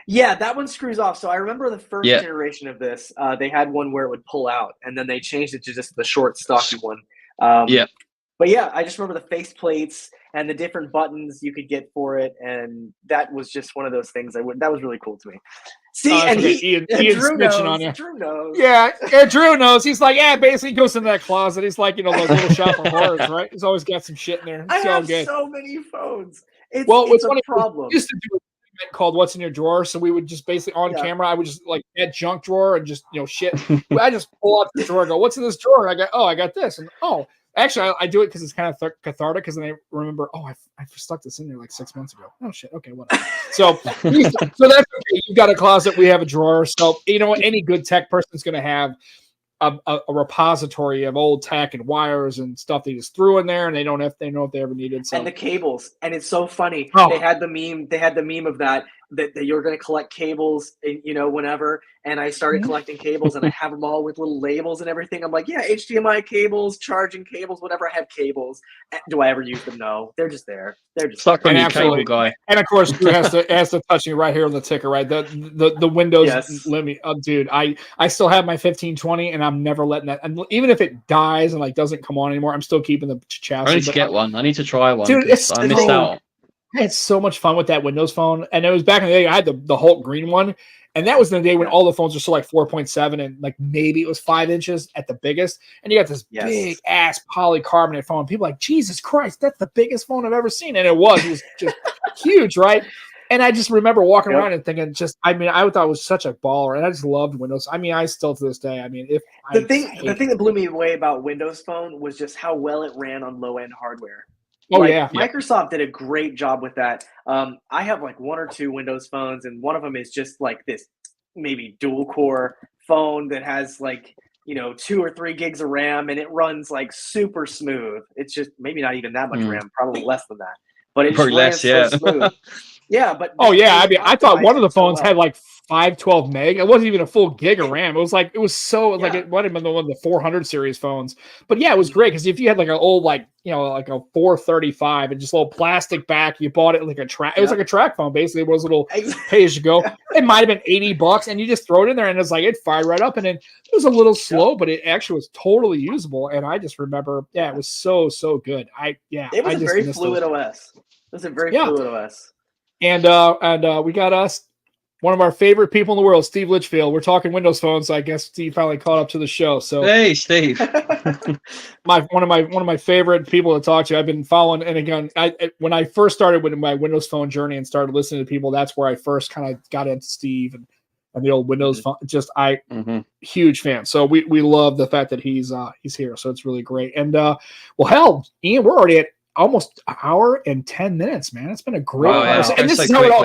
Yeah, that one screws off. So I remember the first generation of this. They had one where it would pull out, and then they changed it to just the short, stocky one. But I just remember the face plates and the different buttons you could get for it, and that was just one of those things. That was really cool to me. See, and Ian's Drew knows. on you. Drew knows. Yeah, Drew knows. He's like, basically he goes into that closet. He's like, those little shop of horrors, right? He's always got some shit in there. I have so many phones. It's a problem. We used to do a segment called "What's in Your Drawer," so we would just basically on camera. I would just that junk drawer and just shit. I just pull out the drawer, and go, "What's in this drawer?" And I got this, and actually, I do it because it's kind of cathartic. Because then I remember, I stuck this in there 6 months ago. Oh shit, okay, whatever. So that's okay. You've got a closet. We have a drawer. So any good tech person's going to have a repository of old tech and wires and stuff they just threw in there, and they know if they ever needed. So. And the cables, and it's so funny. They had the meme of that you're going to collect cables, whenever. And I started collecting cables, and I have them all with little labels and everything. I'm like, HDMI cables, charging cables, whatever. I have cables. Do I ever use them? No, they're just there. They're just stuck on your cable guy. And of course, Drew has to touch me right here on the ticker, right? The Windows limit. Dude, I still have my 1520, and I'm never letting that. And even if it dies and doesn't come on anymore, I'm still keeping the chassis. I need to get one. I need to try one. Dude, I missed out. I had so much fun with that Windows phone, and it was back in the day. I had the Hulk green one, and that was the day when all the phones were still 4.7, and maybe it was 5 inches at the biggest. And you got this big ass polycarbonate phone. People are like, Jesus Christ, that's the biggest phone I've ever seen, and it was just huge, right? And I just remember walking around and thinking, I thought it was such a baller, and I just loved Windows. I still to this day. The thing that blew me away about Windows Phone was just how well it ran on low end hardware. Microsoft did a great job with that. I have 1 or 2 Windows phones, and one of them is just this maybe dual core phone that has 2 or 3 gigs of RAM, and it runs super smooth. It's just maybe not even that much RAM, probably less than that. But it's probably less, so smooth. Yeah, but I thought one of the phones had 512 meg. It wasn't even a full gig of RAM. It was it might have been one of the 400 series phones. But it was great because if you had an old a 435 and just a little plastic back, you bought it a track. It was like a track phone basically. It was a little pay as you go. It might have been $80, and you just throw it in there, and it's it fired right up. And then it was a little slow, but it actually was totally usable. And I just remember, it was so good. It was a very fluid OS. It was a very fluid OS. And we got us one of our favorite people in the world, Steve Litchfield. We're talking Windows phones, so I guess Steve finally caught up to the show. So hey, Steve, one of my favorite people to talk to. I've been following, and again, when I first started with my Windows phone journey and started listening to people, that's where I first kind of got into Steve and the old Windows phone. Just huge fan. So we love the fact that he's here. So it's really great. And Ian, we're already at almost an hour and 10 minutes, man. It's been a great conversation. And this is how it all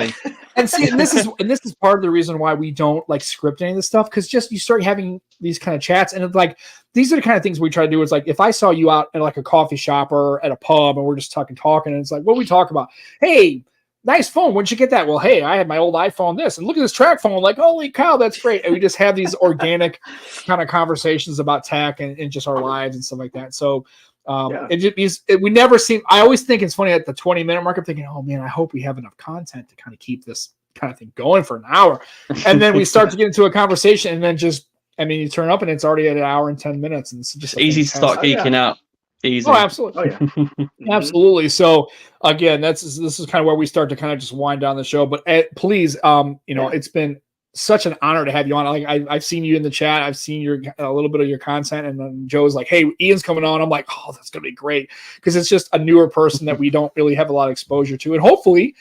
and this is part of the reason why we don't script any of this stuff, because just you start having these kind of chats, and it's these are the kind of things we try to do. Is if I saw you out at a coffee shop or at a pub and we're just talking, and it's what we talk about. Hey, nice phone. When'd you get that? Well, hey, I had my old iPhone this, and look at this track phone. Holy cow, that's great. And we just have these organic kind of conversations about tech and just our lives and stuff like that. So we never seem. I always think it's funny at the 20-minute mark. I'm thinking, oh man, I hope we have enough content to kind of keep this kind of thing going for an hour. And then we start to get into a conversation, and then you turn up and it's already at an hour and 10 minutes. And it's just easy to start geeking out. Easy. Oh, absolutely. Oh, yeah. Absolutely. So again, this is kind of where we start to kind of just wind down the show. But please, it's been such an honor to have you on. Like I've seen you in the chat. I've seen a little bit of your content, and then Joe's like, "Hey, Ian's coming on." I'm like, "Oh, that's gonna be great," because it's just a newer person that we don't really have a lot of exposure to, and hopefully,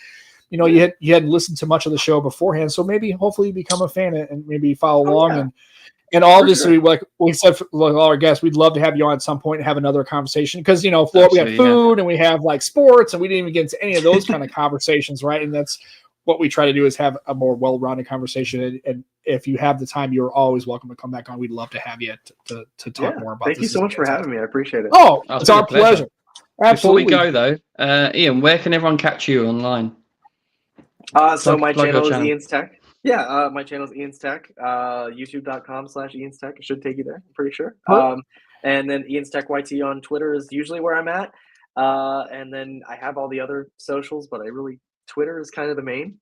you hadn't listened to much of the show beforehand, so hopefully you become a fan and maybe follow along and all this. Sure. Like we said, for all our guests, we'd love to have you on at some point and have another conversation because Florida, we have food and we have like sports, and we didn't even get into any of those kind of conversations, right? And that's what we try to do, is have a more well-rounded conversation. And if you have the time, you're always welcome to come back on. We'd love to have you to talk more about this. Thank you so much for having me. I appreciate it. Oh, it's our pleasure. Absolutely. Before we go though, Ian, where can everyone catch you online? So my channel is Ian's Tech. Yeah, my channel is Ian's Tech. YouTube.com/Ian's Tech. It should take you there, I'm pretty sure. And then Ian's Tech YT on Twitter is usually where I'm at. And then I have all the other socials, but Twitter is kind of the main.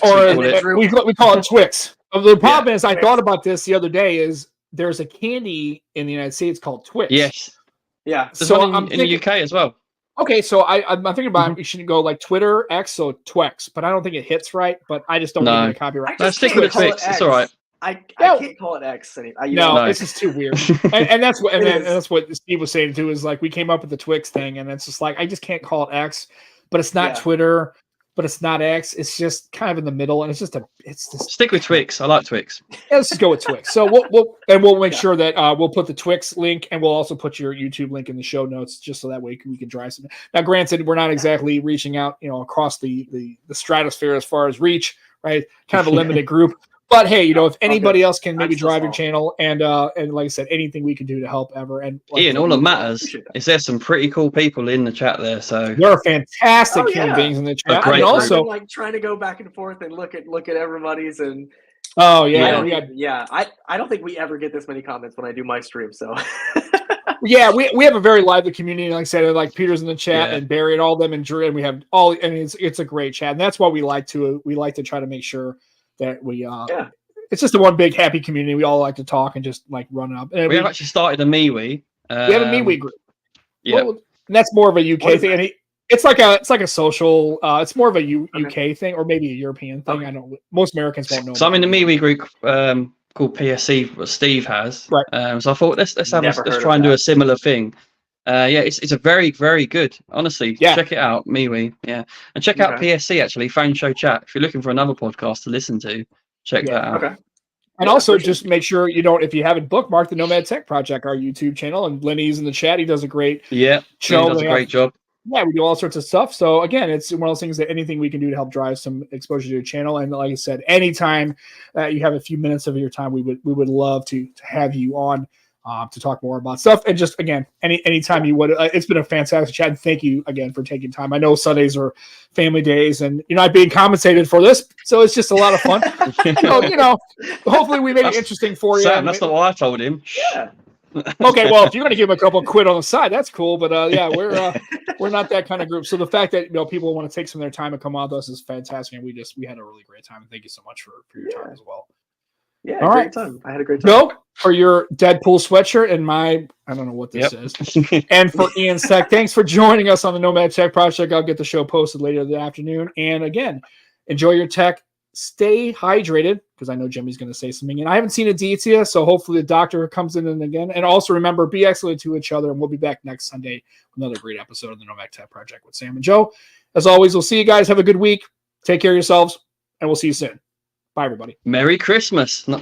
Or we call it Twix. The problem is, I thought about this the other day, is there's a candy in the United States called Twix. Yes. Yeah. So I'm in the UK as well. Okay, so I'm thinking about we should go like Twitter X, so Twex, but I don't think it hits right. But I just don't want to get a copyright. Let's stick with the Twix. It's all right. I can't call it X anymore. This is too weird. and that's what that's what Steve was saying too. Is like we came up with the Twix thing, and it's just like I just can't call it X, but it's not Twitter, but it's not X. It's just kind of in the middle, and it's just stick with Twix. I like Twix. Yeah, let's just go with Twix. So we'll make sure that we'll put the Twix link, and we'll also put your YouTube link in the show notes, just so that way we can drive some. Now, granted, we're not exactly reaching out, across the stratosphere as far as reach, right? Kind of a limited group. But hey, if anybody else can maybe drive your channel, and like I said, anything we can do to help ever. And Ian, all that matters is there's some pretty cool people in the chat there. So there are fantastic human beings in the chat, and also like trying to go back and forth and look at everybody's and. Oh yeah, I don't think we ever get this many comments when I do my stream. So. Yeah, we have a very lively community. Like I said, like Peter's in the chat and Barry and all of them and Drew, and we have all. I mean, it's a great chat, and that's why we like to try to make sure that we it's just a one big happy community. We all like to talk and just like run up. And we have actually started a MeWe. We have a MeWe group. Yeah, and that's more of a UK thing. And it's like a social. It's more of a UK thing, or maybe a European thing. I don't. Most Americans won't know. So I'm in the MeWe group called PSC, what Steve has. Right. So I thought let's try and do a similar thing. It's a very, very good. Honestly, check it out, MeWe. Yeah, and check out PSC actually, Phone Show Chat. If you're looking for another podcast to listen to, check that out. Okay. And also, just make sure if you haven't bookmarked the Nomad Tech Project, our YouTube channel, and Lenny's in the chat. He does a great show. He does a great job. Yeah, we do all sorts of stuff. So again, it's one of those things that anything we can do to help drive some exposure to your channel. And like I said, anytime you have a few minutes of your time, we would love to have you on. To talk more about stuff, and just again, anytime you would, it's been a fantastic chat. And thank you again for taking time. I know Sundays are family days, and you're not being compensated for this, so it's just a lot of fun. Hopefully we made it interesting for you. Sam, that's not what I told him. Yeah. Okay, well, if you're going to give him a couple of quid on the side, that's cool. But we're not that kind of group. So the fact that people want to take some of their time and come on with us is fantastic, and we had a really great time. And thank you so much for your time as well. Yeah, all right. Time. I had a great time. Joe, for your Deadpool sweatshirt and I don't know what this is. And for Ian's Tech, thanks for joining us on the Nomad Tech Project. I'll get the show posted later this afternoon. And again, enjoy your tech. Stay hydrated, because I know Jimmy's going to say something. And I haven't seen Aditya, so hopefully the doctor comes in and again. And also remember, be excellent to each other. And we'll be back next Sunday with another great episode of the Nomad Tech Project with Sam and Joe. As always, we'll see you guys. Have a good week. Take care of yourselves, and we'll see you soon. Bye, everybody. Merry Christmas.